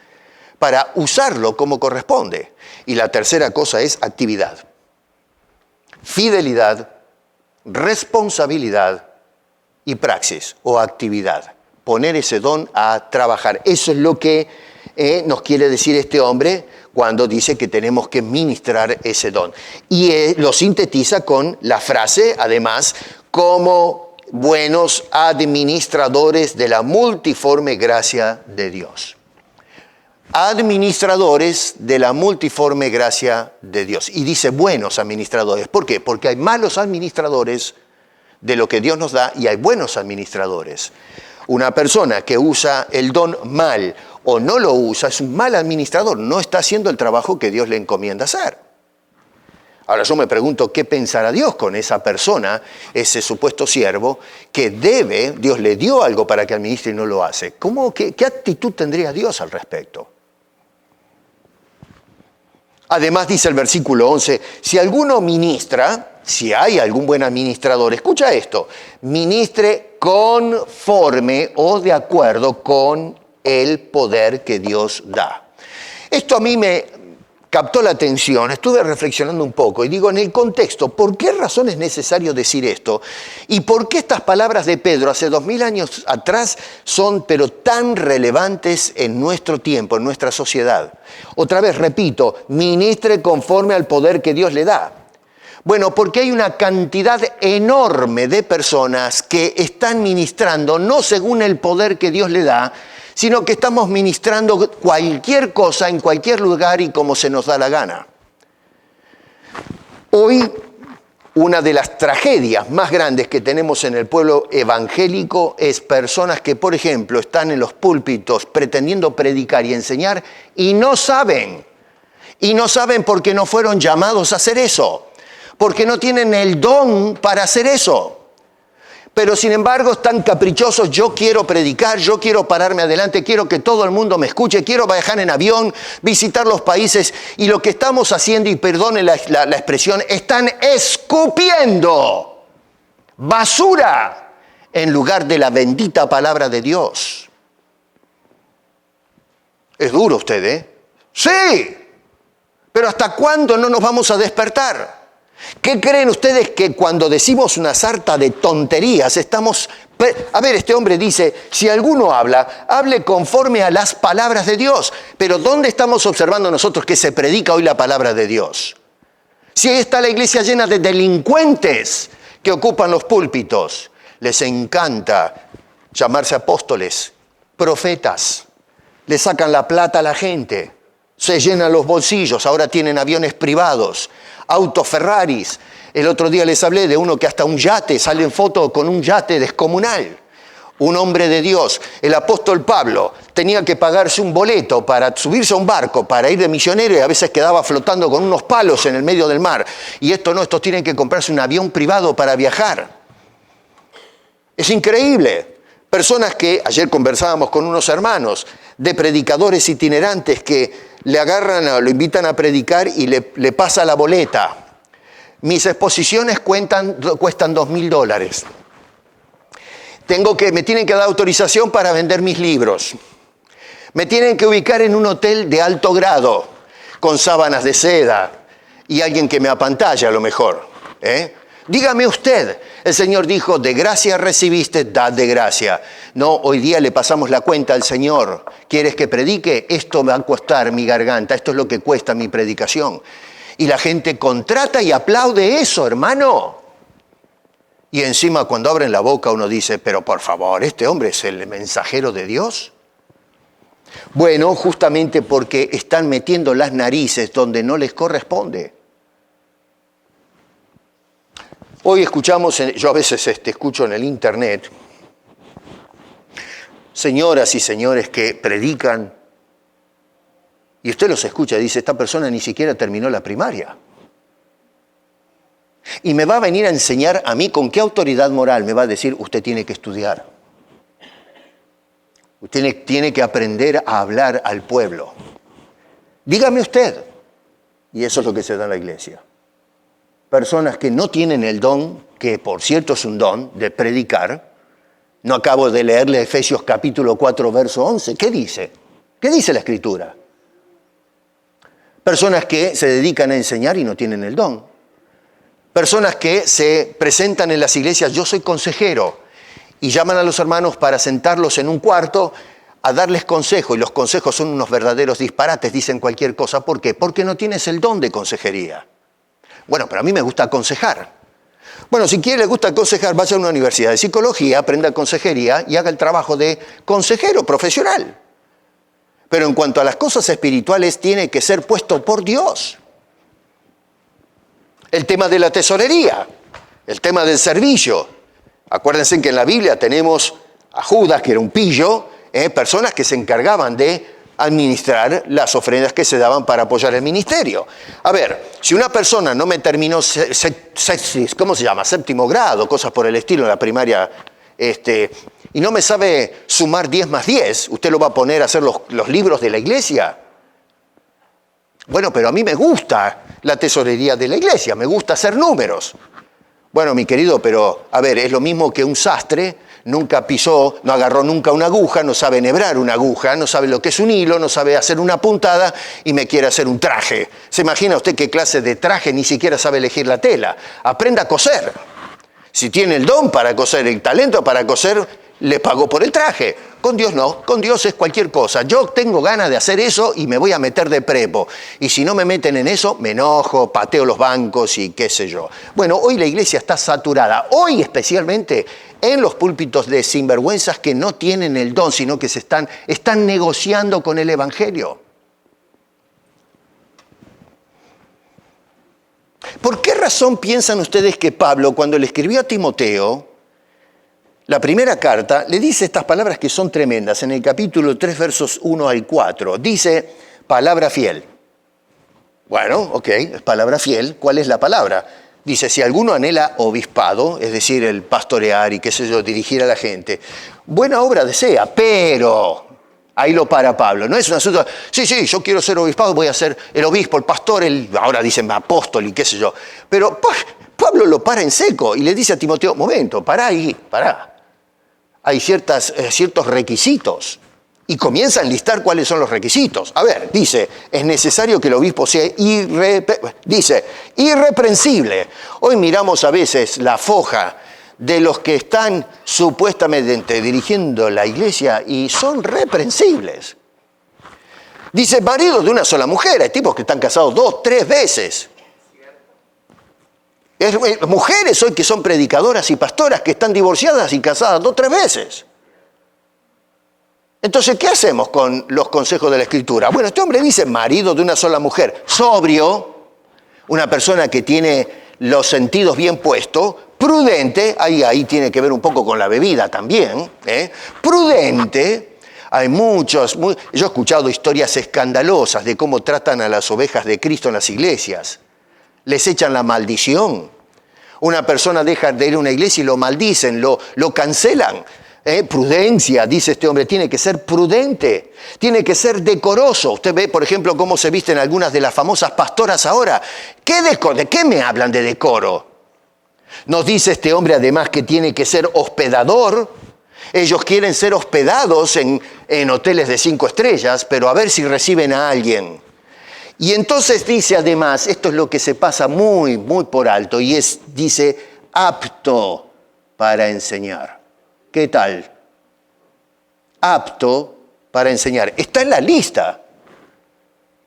para usarlo como corresponde. Y la tercera cosa es actividad. Fidelidad, responsabilidad y praxis o actividad. Poner ese don a trabajar. Eso es lo que nos quiere decir este hombre cuando dice que tenemos que ministrar ese don. Y lo sintetiza con la frase, además, como buenos administradores de la multiforme gracia de Dios. Administradores de la multiforme gracia de Dios. Y dice buenos administradores. ¿Por qué? Porque hay malos administradores de lo que Dios nos da y hay buenos administradores. Una persona que usa el don mal o no lo usa es un mal administrador, no está haciendo el trabajo que Dios le encomienda hacer. Ahora yo me pregunto, ¿qué pensará Dios con esa persona, ese supuesto siervo, que Dios le dio algo para que administre y no lo hace? ¿Qué actitud tendría Dios al respecto? Además dice el versículo 11, si alguno ministra, si hay algún buen administrador, escucha esto, ministre conforme o de acuerdo con el poder que Dios da. Esto a mí me captó la atención, estuve reflexionando un poco y digo en el contexto, ¿por qué razón es necesario decir esto? ¿Y por qué estas palabras de Pedro hace 2000 años atrás son pero tan relevantes en nuestro tiempo, en nuestra sociedad? Otra vez repito, ministre conforme al poder que Dios le da. Bueno, porque hay una cantidad enorme de personas que están ministrando, no según el poder que Dios le da, sino que estamos ministrando cualquier cosa en cualquier lugar y como se nos da la gana. Hoy, una de las tragedias más grandes que tenemos en el pueblo evangélico es personas que, por ejemplo, están en los púlpitos pretendiendo predicar y enseñar y no saben. Y no saben porque no fueron llamados a hacer eso. Porque no tienen el don para hacer eso. Pero sin embargo están caprichosos, yo quiero predicar, yo quiero pararme adelante, quiero que todo el mundo me escuche, quiero viajar en avión, visitar los países, y lo que estamos haciendo, y perdone la expresión, están escupiendo basura en lugar de la bendita palabra de Dios. Es duro usted, ¿eh? Sí, pero ¿hasta cuándo no nos vamos a despertar? ¿Qué creen ustedes que cuando decimos una sarta de tonterías estamos... A ver, este hombre dice, si alguno habla, hable conforme a las palabras de Dios. Pero ¿dónde estamos observando nosotros que se predica hoy la palabra de Dios? Si ahí está la iglesia llena de delincuentes que ocupan los púlpitos. Les encanta llamarse apóstoles, profetas. Le sacan la plata a la gente. Se llenan los bolsillos, ahora tienen aviones privados, autos Ferraris. El otro día les hablé de uno que hasta un yate, sale en foto con un yate descomunal. Un hombre de Dios, el apóstol Pablo, tenía que pagarse un boleto para subirse a un barco, para ir de misionero, y a veces quedaba flotando con unos palos en el medio del mar. Y estos tienen que comprarse un avión privado para viajar. Es increíble. Personas que, ayer conversábamos con unos hermanos, de predicadores itinerantes que le agarran, lo invitan a predicar y le pasa la boleta. Mis exposiciones cuestan $2,000. Me tienen que dar autorización para vender mis libros. Me tienen que ubicar en un hotel de alto grado, con sábanas de seda y alguien que me apantalla a lo mejor. Dígame usted, el Señor dijo, de gracia recibiste, dad de gracia. No, hoy día le pasamos la cuenta al Señor. ¿Quieres que predique? Esto me va a costar mi garganta, esto es lo que cuesta mi predicación. Y la gente contrata y aplaude eso, hermano. Y encima cuando abren la boca uno dice, pero por favor, ¿este hombre es el mensajero de Dios? Bueno, justamente porque están metiendo las narices donde no les corresponde. Hoy escuchamos, yo a veces escucho en el internet, señoras y señores que predican, y usted los escucha y dice, esta persona ni siquiera terminó la primaria. Y me va a venir a enseñar a mí con qué autoridad moral me va a decir, usted tiene que estudiar. Usted tiene que aprender a hablar al pueblo. Dígame usted. Y eso es lo que se da en la iglesia. Personas que no tienen el don, que por cierto es un don, de predicar. No acabo de leerle Efesios capítulo 4, verso 11. ¿Qué dice? ¿Qué dice la Escritura? Personas que se dedican a enseñar y no tienen el don. Personas que se presentan en las iglesias, yo soy consejero, y llaman a los hermanos para sentarlos en un cuarto a darles consejo, y los consejos son unos verdaderos disparates, dicen cualquier cosa. ¿Por qué? Porque no tienes el don de consejería. Bueno, pero a mí me gusta aconsejar. Bueno, si quiere, le gusta aconsejar, vaya a una universidad de psicología, aprenda consejería y haga el trabajo de consejero profesional. Pero en cuanto a las cosas espirituales, tiene que ser puesto por Dios. El tema de la tesorería, el tema del servicio. Acuérdense que en la Biblia tenemos a Judas, que era un pillo, personas que se encargaban de administrar las ofrendas que se daban para apoyar el ministerio. A ver, si una persona no me terminó, ¿cómo se llama? Séptimo grado, cosas por el estilo en la primaria, y no me sabe sumar 10 más 10, ¿usted lo va a poner a hacer los libros de la iglesia? Bueno, pero a mí me gusta la tesorería de la iglesia, me gusta hacer números. Bueno, mi querido, pero a ver, es lo mismo que un sastre, nunca pisó, no agarró nunca una aguja, no sabe enhebrar una aguja, no sabe lo que es un hilo, no sabe hacer una puntada y me quiere hacer un traje. ¿Se imagina usted qué clase de traje? Ni siquiera sabe elegir la tela. Aprenda a coser. Si tiene el don para coser, el talento para coser, le pagó por el traje. Con Dios no, con Dios es cualquier cosa. Yo tengo ganas de hacer eso y me voy a meter de prepo. Y si no me meten en eso, me enojo, pateo los bancos y qué sé yo. Bueno, hoy la iglesia está saturada. Hoy especialmente en los púlpitos de sinvergüenzas que no tienen el don, sino que están negociando con el evangelio. ¿Por qué razón piensan ustedes que Pablo, cuando le escribió a Timoteo, la primera carta, le dice estas palabras que son tremendas? En el capítulo 3, versos 1 al 4, dice, palabra fiel. Bueno, ok, es palabra fiel. ¿Cuál es la palabra? Dice, si alguno anhela obispado, es decir, el pastorear y qué sé yo, dirigir a la gente, buena obra desea, pero... Ahí lo para Pablo. No es un asunto, sí, yo quiero ser obispado, voy a ser el obispo, el pastor, ahora dicen apóstol y qué sé yo. Pero Pablo lo para en seco y le dice a Timoteo, momento, pará ahí, pará. Hay ciertos requisitos. Y comienza a enlistar cuáles son los requisitos. A ver, dice, es necesario que el obispo sea irreprensible. Hoy miramos a veces la foja de los que están supuestamente dirigiendo la iglesia y son reprensibles. Dice, maridos de una sola mujer, hay tipos que están casados 2, 3 veces. Mujeres hoy que son predicadoras y pastoras que están divorciadas y casadas 2, 3 veces. Entonces, ¿qué hacemos con los consejos de la Escritura? Bueno, este hombre dice, marido de una sola mujer, sobrio, una persona que tiene los sentidos bien puestos, prudente, ahí tiene que ver un poco con la bebida también, prudente. Hay yo he escuchado historias escandalosas de cómo tratan a las ovejas de Cristo en las iglesias. Les echan la maldición. Una persona deja de ir a una iglesia y lo maldicen, lo cancelan. Prudencia, dice este hombre, tiene que ser prudente, tiene que ser decoroso. Usted ve, por ejemplo, cómo se visten algunas de las famosas pastoras ahora. ¿De qué me hablan de decoro? Nos dice este hombre además que tiene que ser hospedador. Ellos quieren ser hospedados en hoteles de 5 estrellas, pero a ver si reciben a alguien. Y entonces dice además, esto es lo que se pasa muy, muy por alto, y dice, apto para enseñar. ¿Qué tal? Apto para enseñar. Está en la lista.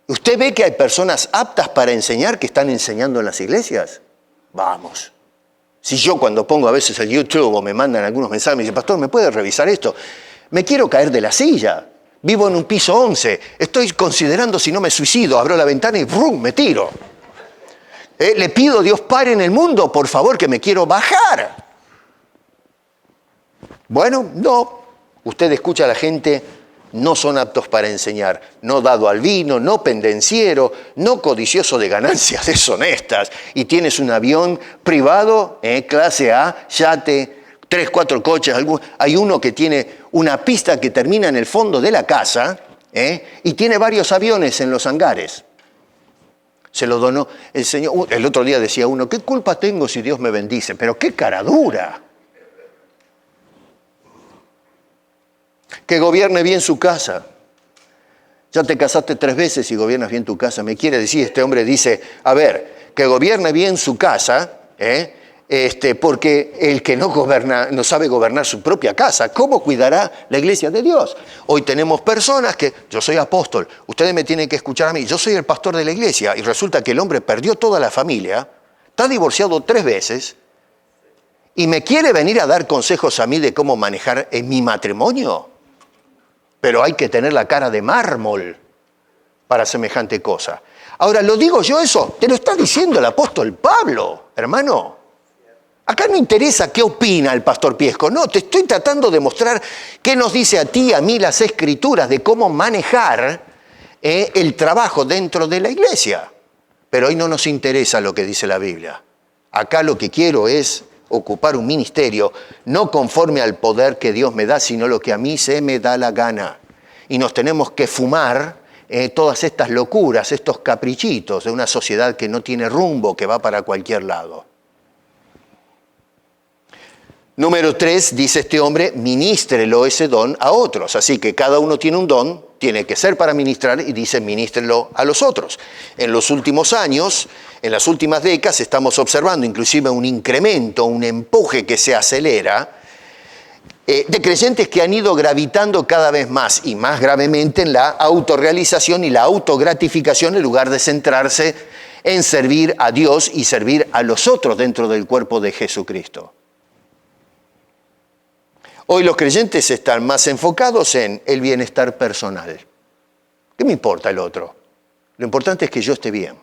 ¿Usted ve que hay personas aptas para enseñar que están enseñando en las iglesias? Vamos. Si yo cuando pongo a veces el YouTube o me mandan algunos mensajes, me dicen, pastor, ¿me puede revisar esto? Me quiero caer de la silla. Vivo en un piso 11. Estoy considerando si no me suicido. Abro la ventana y ¡brum!, me tiro. Le pido a Dios, pare en el mundo, por favor, que me quiero bajar. Bueno, no. Usted escucha a la gente, no son aptos para enseñar. No dado al vino, no pendenciero, no codicioso de ganancias deshonestas. Y tienes un avión privado, clase A, yate, 3, 4 coches. Hay uno que tiene una pista que termina en el fondo de la casa, y tiene varios aviones en los hangares. Se lo donó el Señor. El otro día decía uno, ¿qué culpa tengo si Dios me bendice? Pero qué cara dura. Que gobierne bien su casa. Ya te casaste 3 veces y gobiernas bien tu casa. Me quiere decir, este hombre dice, a ver, que gobierne bien su casa, porque el que no sabe gobernar su propia casa, ¿cómo cuidará la iglesia de Dios? Hoy tenemos personas que, yo soy apóstol, ustedes me tienen que escuchar a mí, yo soy el pastor de la iglesia, y resulta que el hombre perdió toda la familia, está divorciado 3 veces, y me quiere venir a dar consejos a mí de cómo manejar en mi matrimonio. Pero hay que tener la cara de mármol para semejante cosa. Ahora, ¿lo digo yo eso? Te lo está diciendo el apóstol Pablo, hermano. Acá no interesa qué opina el pastor Piesco. No, te estoy tratando de mostrar qué nos dice a ti y a mí las Escrituras de cómo manejar el trabajo dentro de la iglesia. Pero hoy no nos interesa lo que dice la Biblia. Acá lo que quiero es ocupar un ministerio, no conforme al poder que Dios me da, sino lo que a mí se me da la gana. Y nos tenemos que fumar todas estas locuras, estos caprichitos de una sociedad que no tiene rumbo, que va para cualquier lado. Número 3, dice este hombre, ministrelo ese don a otros. Así que cada uno tiene un don, tiene que ser para ministrar, y dice, ministrelo a los otros. En los últimos años, en las últimas décadas, estamos observando inclusive un incremento, un empuje que se acelera de creyentes que han ido gravitando cada vez más y más gravemente en la autorrealización y la autogratificación en lugar de centrarse en servir a Dios y servir a los otros dentro del cuerpo de Jesucristo. Hoy los creyentes están más enfocados en el bienestar personal. ¿Qué me importa el otro? Lo importante es que yo esté bien.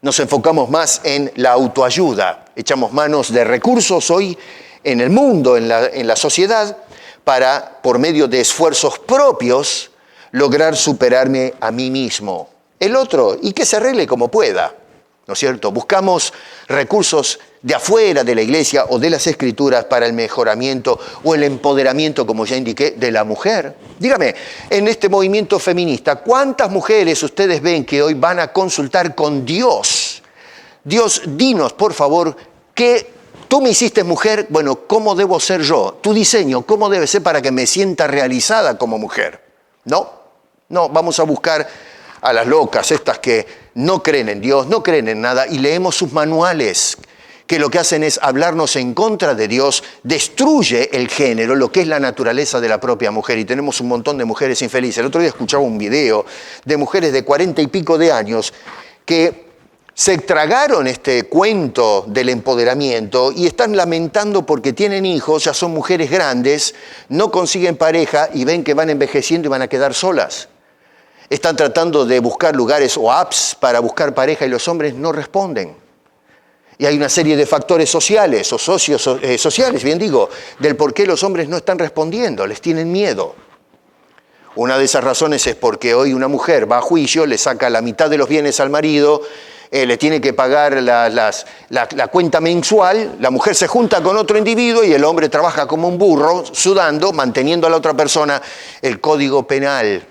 Nos enfocamos más en la autoayuda. Echamos manos de recursos hoy en el mundo, en la sociedad, para, por medio de esfuerzos propios, lograr superarme a mí mismo. El otro, y que se arregle como pueda, ¿no es cierto? Buscamos recursos de afuera de la iglesia o de las escrituras para el mejoramiento o el empoderamiento, como ya indiqué, de la mujer. Dígame, en este movimiento feminista, ¿cuántas mujeres ustedes ven que hoy van a consultar con Dios? Dios, dinos, por favor, ¿qué tú me hiciste mujer? Bueno, ¿cómo debo ser yo? Tu diseño, ¿cómo debe ser para que me sienta realizada como mujer? No, vamos a buscar a las locas, estas que no creen en Dios, no creen en nada, y leemos sus manuales, que lo que hacen es hablarnos en contra de Dios, destruye el género, lo que es la naturaleza de la propia mujer, y tenemos un montón de mujeres infelices. El otro día escuchaba un video de mujeres de 40 y pico de años que se tragaron este cuento del empoderamiento y están lamentando porque tienen hijos, ya son mujeres grandes, no consiguen pareja y ven que van envejeciendo y van a quedar solas. Están tratando de buscar lugares o apps para buscar pareja y los hombres no responden. Y hay una serie de factores sociales o sociales, bien digo, del por qué los hombres no están respondiendo, les tienen miedo. Una de esas razones es porque hoy una mujer va a juicio, le saca la mitad de los bienes al marido, le tiene que pagar la cuenta mensual, la mujer se junta con otro individuo y el hombre trabaja como un burro, sudando, manteniendo a la otra persona. El Código Penal.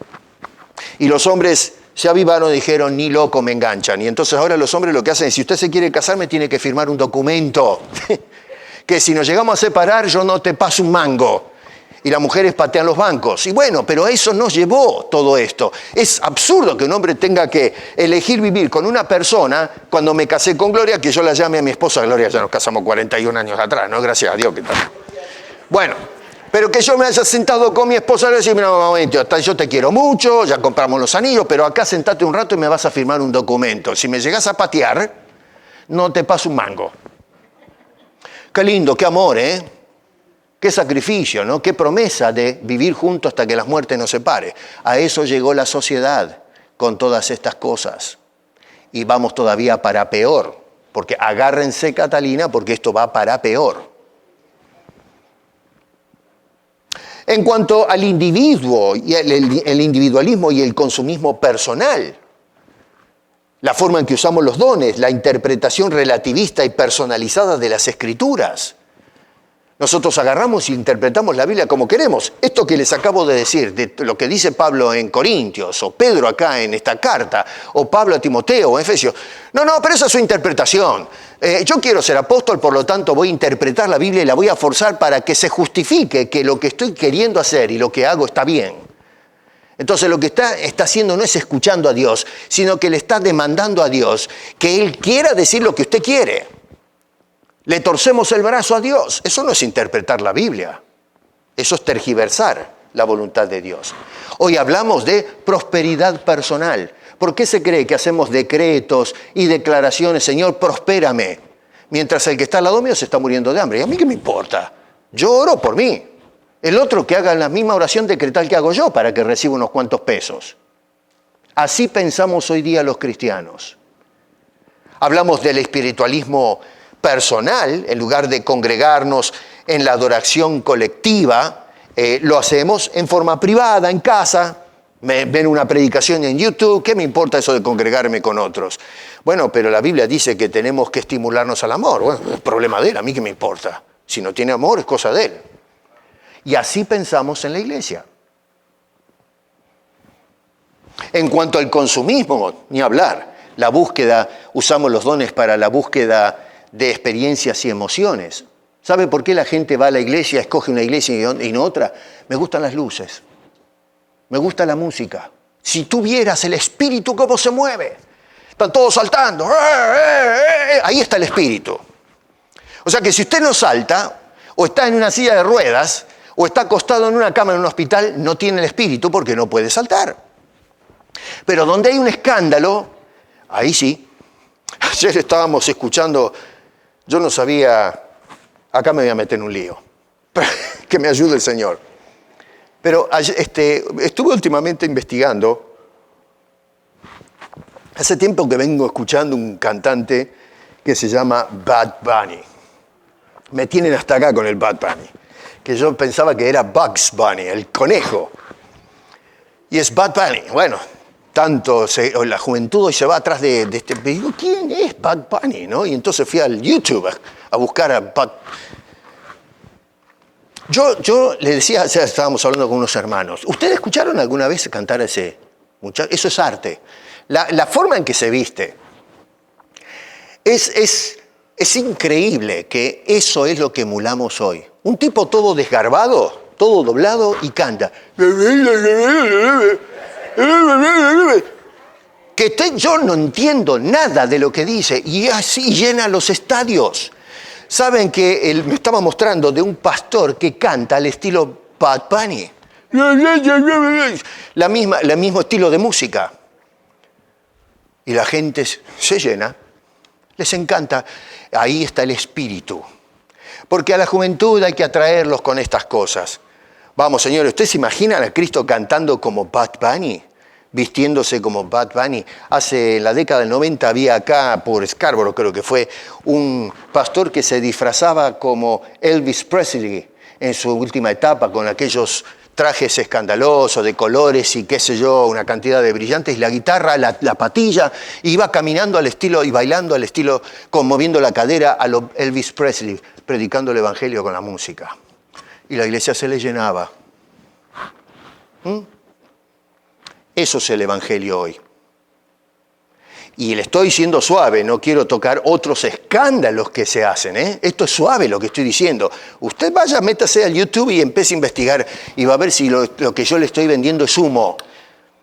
Y los hombres se avivaron y dijeron, ni loco me enganchan. Y entonces ahora los hombres lo que hacen es, si usted se quiere casar, me tiene que firmar un documento. Que si nos llegamos a separar, yo no te paso un mango. Y las mujeres patean los bancos. Y bueno, pero a eso nos llevó todo esto. Es absurdo que un hombre tenga que elegir vivir con una persona, cuando me casé con Gloria, que yo la llame a mi esposa. Gloria, ya nos casamos 41 años atrás, ¿no? Gracias a Dios que tal. Bueno, pero que yo me haya sentado con mi esposa y decir, mira, un momento, yo te quiero mucho, ya compramos los anillos, pero acá sentate un rato y me vas a firmar un documento. Si me llegas a patear, no te paso un mango. Qué lindo, qué amor, ¿eh? Qué sacrificio, ¿no? Qué promesa de vivir juntos hasta que la muerte nos separe. A eso llegó la sociedad con todas estas cosas. Y vamos todavía para peor, porque agárrense, Catalina, porque esto va para peor. En cuanto al individuo, y el individualismo y el consumismo personal, la forma en que usamos los dones, la interpretación relativista y personalizada de las Escrituras. Nosotros agarramos e interpretamos la Biblia como queremos. Esto que les acabo de decir, de lo que dice Pablo en Corintios, o Pedro acá en esta carta, o Pablo a Timoteo, o Efesios. No, pero esa es su interpretación. Yo quiero ser apóstol, por lo tanto voy a interpretar la Biblia y la voy a forzar para que se justifique que lo que estoy queriendo hacer y lo que hago está bien. Entonces lo que está haciendo no es escuchando a Dios, sino que le está demandando a Dios que Él quiera decir lo que usted quiere. Le torcemos el brazo a Dios. Eso no es interpretar la Biblia. Eso es tergiversar la voluntad de Dios. Hoy hablamos de prosperidad personal. ¿Por qué se cree que hacemos decretos y declaraciones? Señor, prospérame. Mientras el que está al lado mío se está muriendo de hambre. ¿Y a mí qué me importa? Yo oro por mí. El otro que haga la misma oración decretal que hago yo para que reciba unos cuantos pesos. Así pensamos hoy día los cristianos. Hablamos del espiritualismo personal, en lugar de congregarnos en la adoración colectiva, lo hacemos en forma privada, en casa. Me ven una predicación en YouTube, ¿qué me importa eso de congregarme con otros? Bueno, pero la Biblia dice que tenemos que estimularnos al amor. Bueno, es problema de él, a mí qué me importa. Si no tiene amor, es cosa de él. Y así pensamos en la iglesia. En cuanto al consumismo, ni hablar. La búsqueda, usamos los dones para la búsqueda de experiencias y emociones. ¿Sabe por qué la gente va a la iglesia, escoge una iglesia y no otra? Me gustan las luces. Me gusta la música. Si tú vieras el espíritu cómo se mueve. Están todos saltando. Ahí está el espíritu. O sea que si usted no salta, o está en una silla de ruedas, o está acostado en una cama en un hospital, no tiene el espíritu porque no puede saltar. Pero donde hay un escándalo, ahí sí. Ayer estábamos escuchando, yo no sabía, acá me voy a meter en un lío, que me ayude el Señor. Pero estuve últimamente investigando. Hace tiempo que vengo escuchando un cantante que se llama Bad Bunny. Me tienen hasta acá con el Bad Bunny, que yo pensaba que era Bugs Bunny, el conejo. Y es Bad Bunny. Bueno, la juventud hoy se va atrás de este. Me digo, ¿quién es Bad Bunny? ¿No? Y entonces fui al YouTube a buscar a Bad. Yo le decía, ya estábamos hablando con unos hermanos, ¿ustedes escucharon alguna vez cantar a ese muchacho? Eso es arte. La forma en que se viste. Es increíble que eso es lo que emulamos hoy. Un tipo todo desgarbado, todo doblado y canta. Yo no entiendo nada de lo que dice y así llena los estadios. Saben que me estaba mostrando de un pastor que canta al estilo Bad Bunny. El mismo estilo de música. Y la gente se llena, les encanta. Ahí está el espíritu. Porque a la juventud hay que atraerlos con estas cosas. Vamos, señores, ¿ustedes se imaginan a Cristo cantando como Bad Bunny? Vistiéndose como Bad Bunny. Hace la década del 90 había acá, por Scarborough creo que fue, un pastor que se disfrazaba como Elvis Presley en su última etapa, con aquellos trajes escandalosos de colores y qué sé yo, una cantidad de brillantes, y la guitarra, la patilla, iba caminando al estilo y bailando al estilo, conmoviendo la cadera a lo Elvis Presley, predicando el evangelio con la música. Y la iglesia se le llenaba. Eso es el evangelio hoy. Y le estoy siendo suave, no quiero tocar otros escándalos que se hacen. Esto es suave lo que estoy diciendo. Usted vaya, métase al YouTube y empiece a investigar y va a ver si lo que yo le estoy vendiendo es humo.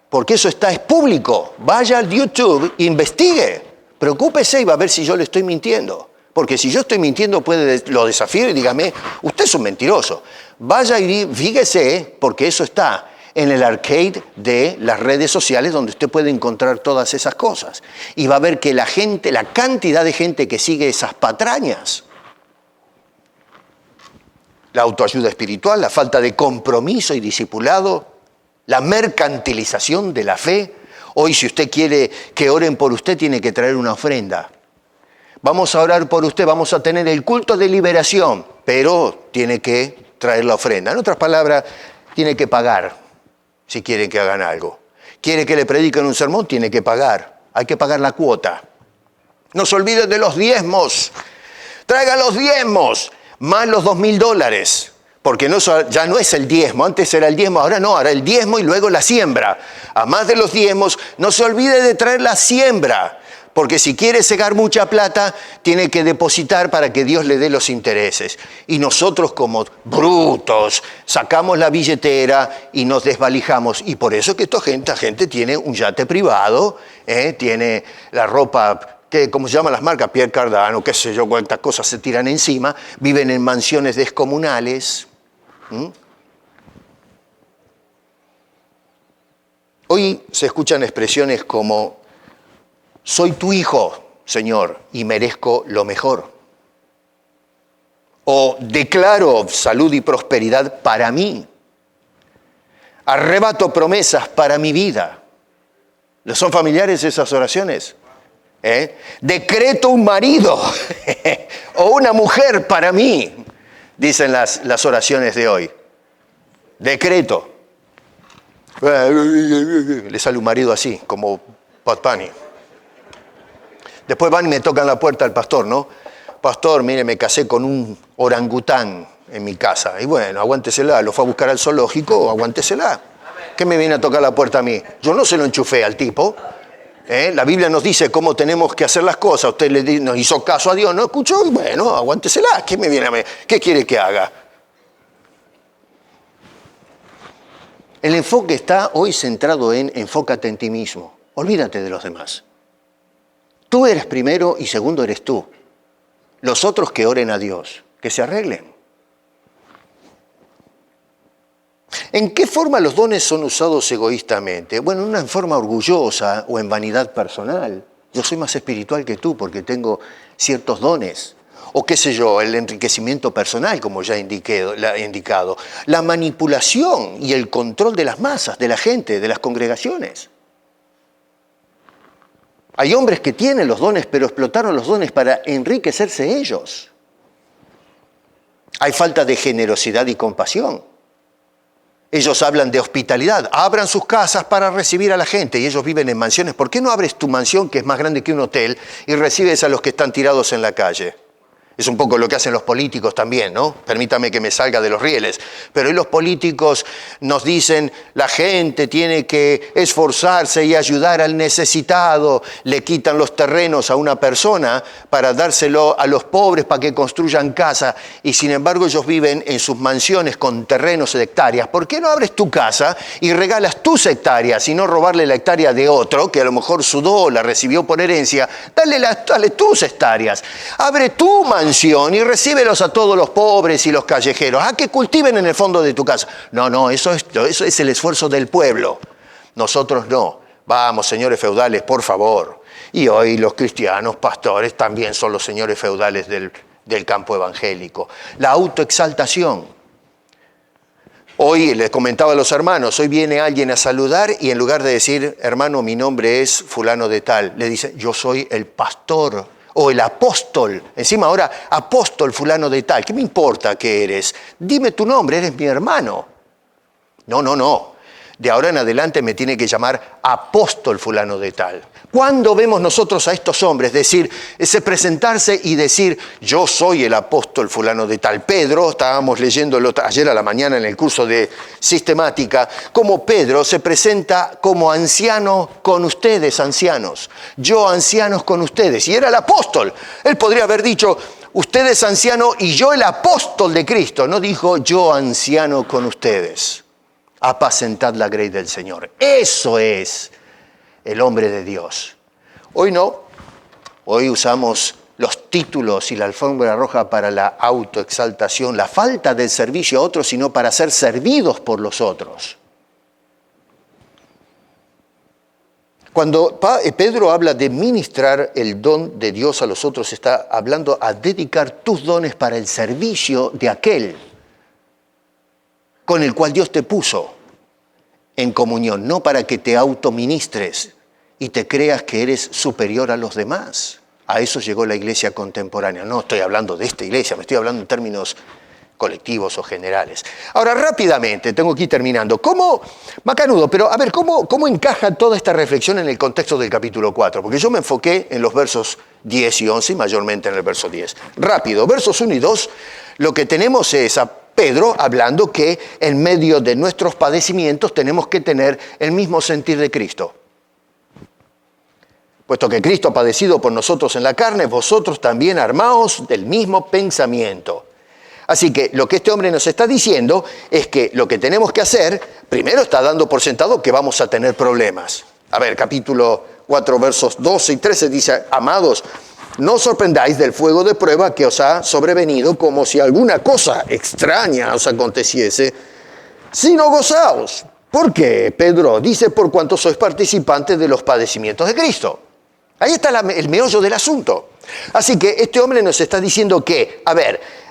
Porque eso es público. Vaya al YouTube e investigue. Preocúpese y va a ver si yo le estoy mintiendo. Porque si yo estoy mintiendo, lo desafío y dígame, usted es un mentiroso. Vaya y fíjese, porque eso está en el arcade de las redes sociales donde usted puede encontrar todas esas cosas. Y va a ver que la cantidad de gente que sigue esas patrañas, la autoayuda espiritual, la falta de compromiso y discipulado, la mercantilización de la fe. Hoy, si usted quiere que oren por usted, tiene que traer una ofrenda. Vamos a orar por usted, vamos a tener el culto de liberación, pero tiene que traer la ofrenda. En otras palabras, tiene que pagar. Si quieren que hagan algo. Quiere que le prediquen un sermón, tiene que pagar. Hay que pagar la cuota. No se olviden de los diezmos. Traigan los diezmos, más los $2,000. Porque ya no es el diezmo. Antes era el diezmo, ahora no. Ahora el diezmo y luego la siembra. Además de los diezmos, no se olvide de traer la siembra. Porque si quiere cegar mucha plata, tiene que depositar para que Dios le dé los intereses. Y nosotros como brutos sacamos la billetera y nos desvalijamos. Y por eso que esta gente tiene un yate privado, tiene la ropa, ¿cómo se llaman las marcas? Pierre Cardin, qué sé yo, cuántas cosas se tiran encima. Viven en mansiones descomunales. Hoy se escuchan expresiones como: soy tu hijo, Señor, y merezco lo mejor. O declaro salud y prosperidad para mí. Arrebato promesas para mi vida. ¿Les son familiares esas oraciones? Decreto un marido o una mujer para mí, dicen las oraciones de hoy. Decreto. Le sale un marido así, como Bad Bunny. Después van y me tocan la puerta al pastor, ¿no? Pastor, mire, me casé con un orangután en mi casa. Y bueno, aguántesela. ¿Lo fue a buscar al zoológico? Aguántesela. ¿Qué me viene a tocar la puerta a mí? Yo no se lo enchufé al tipo. La Biblia nos dice cómo tenemos que hacer las cosas. Usted nos hizo caso a Dios, ¿no escuchó? Y bueno, aguántesela. ¿Qué me viene a mí? ¿Qué quiere que haga? El enfoque está hoy centrado en enfócate en ti mismo. Olvídate de los demás. Tú eres primero y segundo eres tú. Los otros que oren a Dios, que se arreglen. ¿En qué forma los dones son usados egoístamente? Bueno, en forma orgullosa o en vanidad personal. Yo soy más espiritual que tú porque tengo ciertos dones. O qué sé yo, el enriquecimiento personal, como ya he indicado. La manipulación y el control de las masas, de la gente, de las congregaciones. Hay hombres que tienen los dones, pero explotaron los dones para enriquecerse ellos. Hay falta de generosidad y compasión. Ellos hablan de hospitalidad. Abran sus casas para recibir a la gente y ellos viven en mansiones. ¿Por qué no abres tu mansión, que es más grande que un hotel, y recibes a los que están tirados en la calle? Es un poco lo que hacen los políticos también, ¿no? Permítame que me salga de los rieles. Pero hoy los políticos nos dicen, la gente tiene que esforzarse y ayudar al necesitado. Le quitan los terrenos a una persona para dárselo a los pobres para que construyan casa. Y sin embargo ellos viven en sus mansiones con terrenos de hectáreas. ¿Por qué no abres tu casa y regalas tus hectáreas y no robarle la hectárea de otro que a lo mejor sudó, la recibió por herencia? Dale tus hectáreas. Abre tu mansión y recíbelos a todos los pobres y los callejeros. Que cultiven en el fondo de tu casa. No, eso es el esfuerzo del pueblo. Nosotros no. Vamos, señores feudales, por favor. Y hoy los cristianos, pastores, también son los señores feudales del campo evangélico. La autoexaltación. Hoy les comentaba a los hermanos, hoy viene alguien a saludar y en lugar de decir, hermano, mi nombre es fulano de tal, le dice, yo soy el pastor o el apóstol. Encima ahora, apóstol fulano de tal. ¿Qué me importa qué eres? Dime tu nombre, eres mi hermano. No. De ahora en adelante me tiene que llamar apóstol fulano de tal. ¿Cuándo vemos nosotros a estos hombres presentarse y decir, yo soy el apóstol fulano de tal? Pedro, estábamos leyéndolo ayer a la mañana en el curso de sistemática, cómo Pedro se presenta como anciano con ustedes, ancianos. Yo ancianos con ustedes. Y era el apóstol. Él podría haber dicho, usted es anciano y yo el apóstol de Cristo. No dijo, yo anciano con ustedes. Apacentad la grey del Señor. Eso es el hombre de Dios. Hoy no. Hoy usamos los títulos y la alfombra roja para la autoexaltación, la falta del servicio a otros, sino para ser servidos por los otros. Cuando Pedro habla de ministrar el don de Dios a los otros, está hablando a dedicar tus dones para el servicio de aquel con el cual Dios te puso en comunión, no para que te autoministres y te creas que eres superior a los demás. A eso llegó la iglesia contemporánea. No estoy hablando de esta iglesia, me estoy hablando en términos colectivos o generales. Ahora, rápidamente, tengo que ir terminando. Macanudo, pero a ver, ¿cómo encaja toda esta reflexión en el contexto del capítulo 4? Porque yo me enfoqué en los versos 10 y 11 y mayormente en el verso 10. Rápido, versos 1 y 2, lo que tenemos es a Pedro hablando que en medio de nuestros padecimientos tenemos que tener el mismo sentir de Cristo. Puesto que Cristo ha padecido por nosotros en la carne, vosotros también armaos del mismo pensamiento. Así que lo que este hombre nos está diciendo es que lo que tenemos que hacer, primero está dando por sentado que vamos a tener problemas. A ver, capítulo 4, versos 12 y 13 dice, amados, no os sorprendáis del fuego de prueba que os ha sobrevenido como si alguna cosa extraña os aconteciese, sino gozaos. ¿Por qué? Pedro dice, por cuanto sois participantes de los padecimientos de Cristo. Ahí está el meollo del asunto. Así que este hombre nos está diciendo que,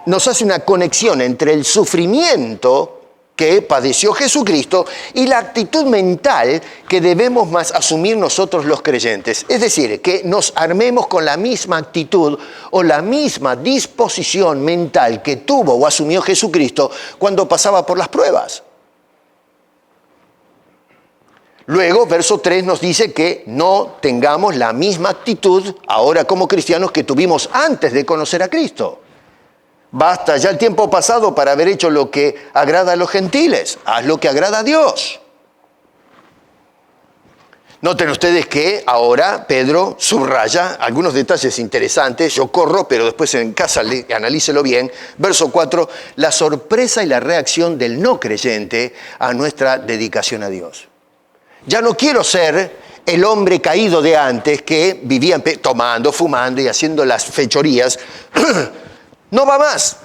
nos hace una conexión entre el sufrimiento que padeció Jesucristo y la actitud mental que debemos más asumir nosotros los creyentes. Es decir, que nos armemos con la misma actitud o la misma disposición mental que tuvo o asumió Jesucristo cuando pasaba por las pruebas. Luego, verso 3 nos dice que no tengamos la misma actitud ahora como cristianos que tuvimos antes de conocer a Cristo. Basta ya el tiempo pasado para haber hecho lo que agrada a los gentiles. Haz lo que agrada a Dios. Noten ustedes que ahora Pedro subraya algunos detalles interesantes. Yo corro, pero después en casa analícelo bien. Verso 4, la sorpresa y la reacción del no creyente a nuestra dedicación a Dios. Ya no quiero ser el hombre caído de antes que vivía tomando, fumando y haciendo las fechorías. No va más.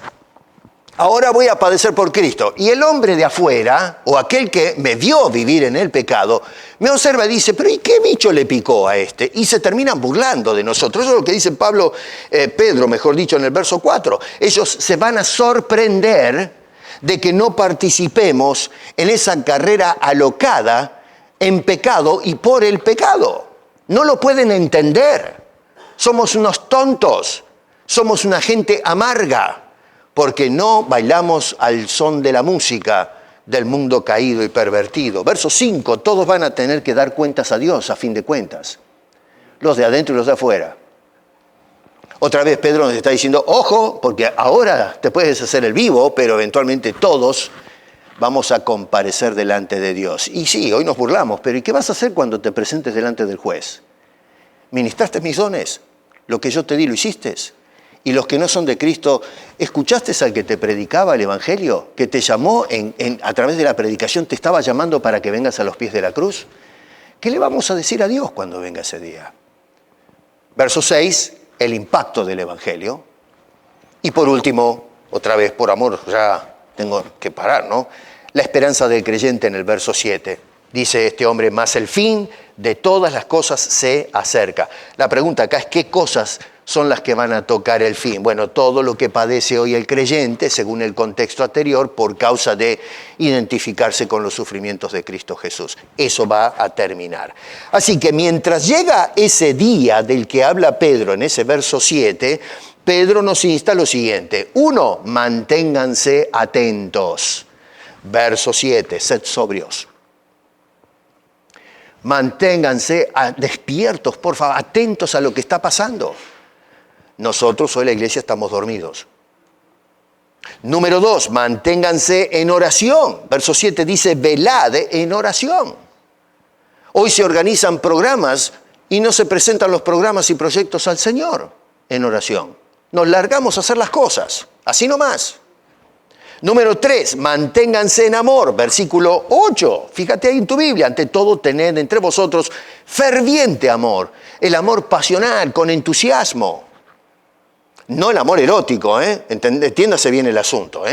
ahora voy a padecer por Cristo. Y el hombre de afuera, o aquel que me vio vivir en el pecado, me observa y dice, pero ¿y qué bicho le picó a este? Y se terminan burlando de nosotros. Eso es lo que dice Pedro, mejor dicho, en el verso 4. Ellos se van a sorprender de que no participemos en esa carrera alocada en pecado y por el pecado. No lo pueden entender. Somos unos tontos. Somos una gente amarga. Porque no bailamos al son de la música del mundo caído y pervertido. Verso 5, todos van a tener que dar cuentas a Dios a fin de cuentas. Los de adentro y los de afuera. Otra vez Pedro nos está diciendo, ojo, porque ahora te puedes hacer el vivo, pero eventualmente todos vamos a comparecer delante de Dios. Y sí, hoy nos burlamos, pero ¿y qué vas a hacer cuando te presentes delante del juez? ¿Ministraste mis dones? ¿Lo que yo te di lo hiciste? Y los que no son de Cristo, ¿escuchaste al que te predicaba el Evangelio? Que te llamó a través de la predicación, te estaba llamando para que vengas a los pies de la cruz. ¿Qué le vamos a decir a Dios cuando venga ese día? Verso 6, el impacto del Evangelio. Y por último, otra vez por amor, ya tengo que parar, ¿no? La esperanza del creyente en el verso 7. Dice este hombre, mas el fin de todas las cosas se acerca. La pregunta acá es, ¿qué cosas son las que van a tocar el fin? Bueno, todo lo que padece hoy el creyente, según el contexto anterior, por causa de identificarse con los sufrimientos de Cristo Jesús. Eso va a terminar. Así que mientras llega ese día del que habla Pedro en ese verso 7, Pedro nos insta lo siguiente. 1, manténganse atentos. Verso 7, sed sobrios. Manténganse despiertos, por favor, atentos a lo que está pasando. Nosotros hoy la iglesia estamos dormidos. Número 2, manténganse en oración. Verso 7 dice, velad en oración. Hoy se organizan programas y no se presentan los programas y proyectos al Señor en oración. Nos largamos a hacer las cosas, así nomás. Número 3, manténganse en amor. Versículo 8, fíjate ahí en tu Biblia. Ante todo, tened entre vosotros ferviente amor. El amor pasional, con entusiasmo. No el amor erótico, entiéndase bien el asunto.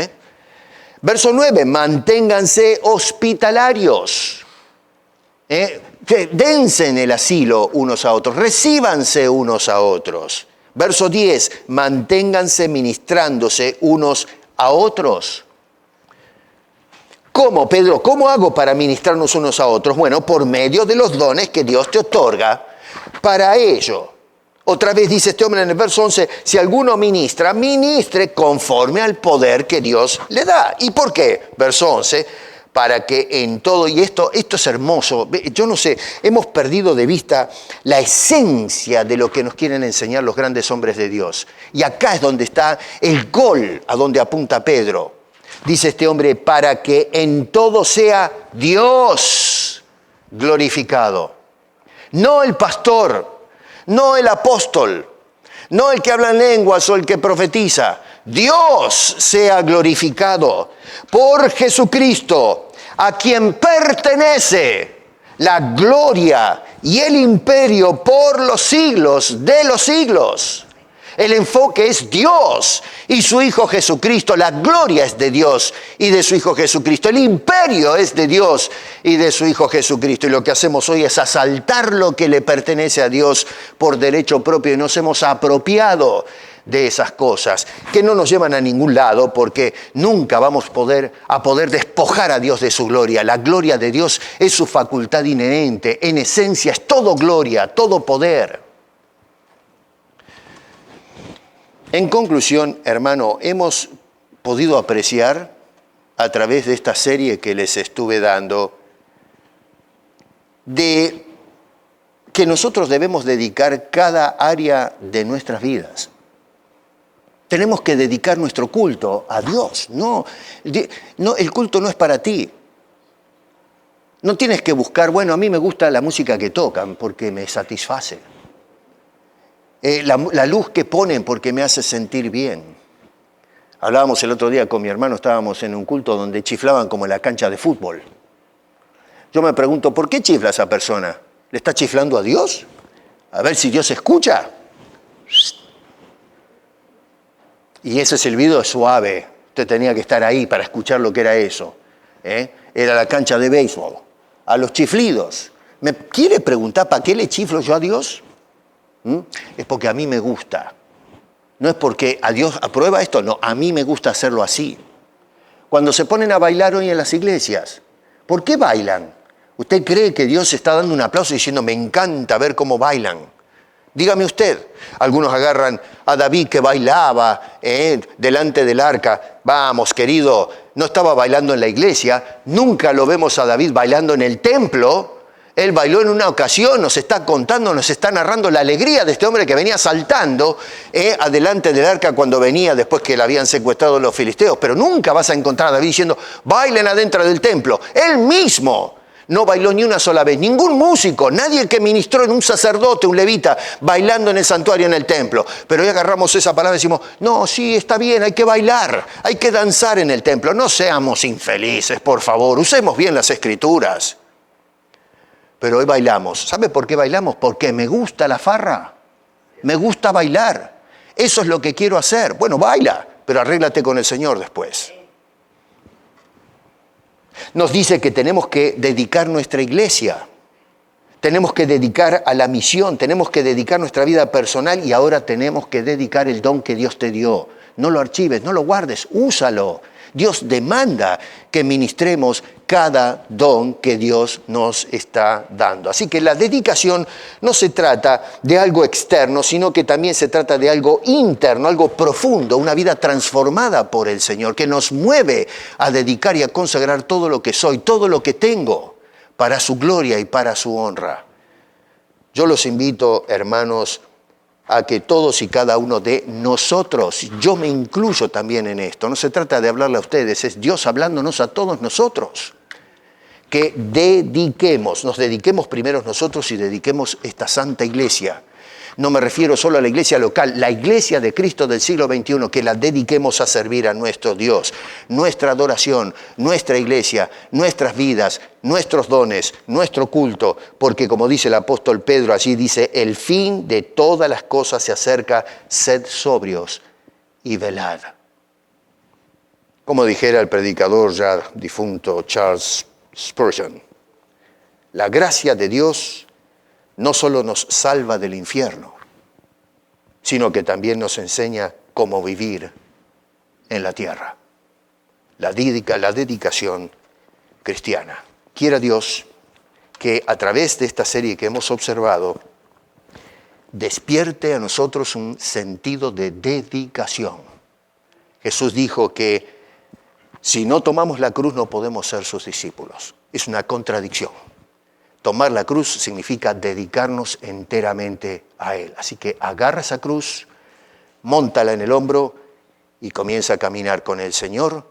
Verso 9, manténganse hospitalarios. Dense en el asilo unos a otros, recíbanse unos a otros. Verso 10, manténganse ministrándose unos a otros. ¿Cómo, Pedro? ¿Cómo hago para ministrarnos unos a otros? Bueno, por medio de los dones que Dios te otorga para ello. Otra vez dice este hombre en el verso 11, si alguno ministra, ministre conforme al poder que Dios le da. ¿Y por qué? Verso 11, para que en todo, y esto es hermoso, yo no sé, hemos perdido de vista la esencia de lo que nos quieren enseñar los grandes hombres de Dios. Y acá es donde está el gol a donde apunta Pedro. Dice este hombre, para que en todo sea Dios glorificado. No el pastor, no el apóstol, no el que habla en lenguas o el que profetiza. Dios sea glorificado por Jesucristo, a quien pertenece la gloria y el imperio por los siglos de los siglos. El enfoque es Dios y su Hijo Jesucristo. La gloria es de Dios y de su Hijo Jesucristo. El imperio es de Dios y de su Hijo Jesucristo. Y lo que hacemos hoy es asaltar lo que le pertenece a Dios por derecho propio y nos hemos apropiado de esas cosas que no nos llevan a ningún lado porque nunca vamos a poder despojar a Dios de su gloria. La gloria de Dios es su facultad inherente. En esencia es todo gloria, todo poder. En conclusión, hermano, hemos podido apreciar a través de esta serie que les estuve dando de que nosotros debemos dedicar cada área de nuestras vidas. Tenemos que dedicar nuestro culto a Dios. No, el culto no es para ti. No tienes que buscar, bueno, a mí me gusta la música que tocan porque me satisface. La luz que ponen porque me hace sentir bien. Hablábamos el otro día con mi hermano, estábamos en un culto donde chiflaban como en la cancha de fútbol. Yo me pregunto, ¿por qué chifla esa persona? ¿Le está chiflando a Dios? A ver si Dios escucha. Y ese silbido es suave, Usted tenía que estar ahí para escuchar lo que era eso. Era la cancha de béisbol. A los chiflidos. ¿Me quiere preguntar para qué le chiflo yo a Dios? Es porque a mí me gusta. No es porque a Dios aprueba esto, no, a mí me gusta hacerlo así. Cuando se ponen a bailar hoy en las iglesias, ¿por qué bailan? ¿Usted cree que Dios está dando un aplauso diciendo, me encanta ver cómo bailan? Dígame usted, algunos agarran a David que bailaba delante del arca. Vamos, querido, no estaba bailando en la iglesia, nunca lo vemos a David bailando en el templo. Él bailó en una ocasión, nos está contando, nos está narrando la alegría de este hombre que venía saltando adelante del arca cuando venía después que le habían secuestrado los filisteos. Pero nunca vas a encontrar a David diciendo, bailen adentro del templo. Él mismo no bailó ni una sola vez, ningún músico, nadie que ministró en un sacerdote, un levita, bailando en el santuario, en el templo. Pero hoy agarramos esa palabra y decimos, no, sí, está bien, hay que bailar, hay que danzar en el templo. No seamos infelices, por favor, usemos bien las escrituras. Pero hoy bailamos. ¿Sabe por qué bailamos? Porque me gusta la farra, me gusta bailar. Eso es lo que quiero hacer. Bueno, baila, pero arréglate con el Señor después. Nos dice que tenemos que dedicar nuestra iglesia, tenemos que dedicar a la misión, tenemos que dedicar nuestra vida personal y ahora tenemos que dedicar el don que Dios te dio. No lo archives, no lo guardes, úsalo. Dios demanda que ministremos cada don que Dios nos está dando. Así que la dedicación no se trata de algo externo, sino que también se trata de algo interno, algo profundo, una vida transformada por el Señor, que nos mueve a dedicar y a consagrar todo lo que soy, todo lo que tengo, para su gloria y para su honra. Yo los invito, hermanos, a que todos y cada uno de nosotros, yo me incluyo también en esto, no se trata de hablarle a ustedes, es Dios hablándonos a todos nosotros, que nos dediquemos primero nosotros y dediquemos esta santa iglesia. No me refiero solo a la iglesia local, la iglesia de Cristo del siglo XXI, que la dediquemos a servir a nuestro Dios. Nuestra adoración, nuestra iglesia, nuestras vidas, nuestros dones, nuestro culto, porque como dice el apóstol Pedro allí, dice, el fin de todas las cosas se acerca, sed sobrios y velad. Como dijera el predicador ya difunto Charles Spurgeon, la gracia de Dios no solo nos salva del infierno, sino que también nos enseña cómo vivir en la tierra. La dedicación cristiana. Quiera Dios que a través de esta serie que hemos observado, despierte a nosotros un sentido de dedicación. Jesús dijo que si no tomamos la cruz no podemos ser sus discípulos. Es una contradicción. Tomar la cruz significa dedicarnos enteramente a Él. Así que agarra esa cruz, móntala en el hombro y comienza a caminar con el Señor,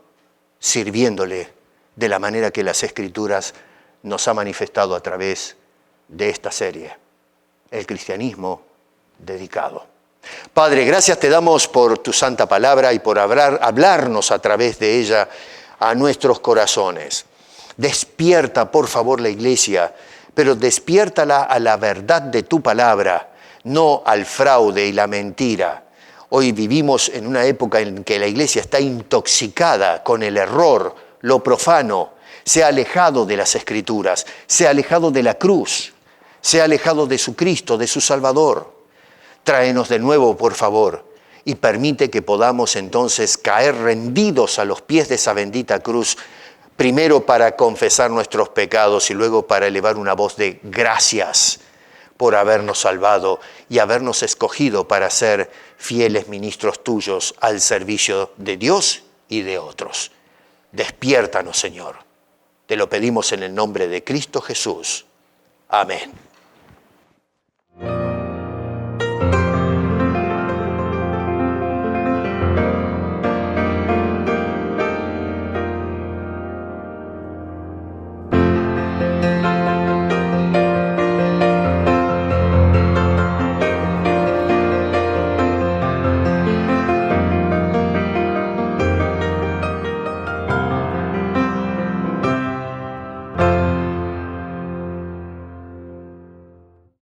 sirviéndole de la manera que las Escrituras nos ha manifestado a través de esta serie. El cristianismo dedicado. Padre, gracias te damos por tu santa palabra y por hablarnos a través de ella a nuestros corazones. Despierta, por favor, la iglesia, pero despiértala a la verdad de tu palabra, no al fraude y la mentira. Hoy vivimos en una época en que la iglesia está intoxicada con el error, lo profano, se ha alejado de las Escrituras, se ha alejado de la cruz, se ha alejado de su Cristo, de su Salvador. Tráenos de nuevo, por favor, y permite que podamos entonces caer rendidos a los pies de esa bendita cruz, primero para confesar nuestros pecados y luego para elevar una voz de gracias por habernos salvado y habernos escogido para ser fieles ministros tuyos al servicio de Dios y de otros. Despiértanos, Señor. Te lo pedimos en el nombre de Cristo Jesús. Amén.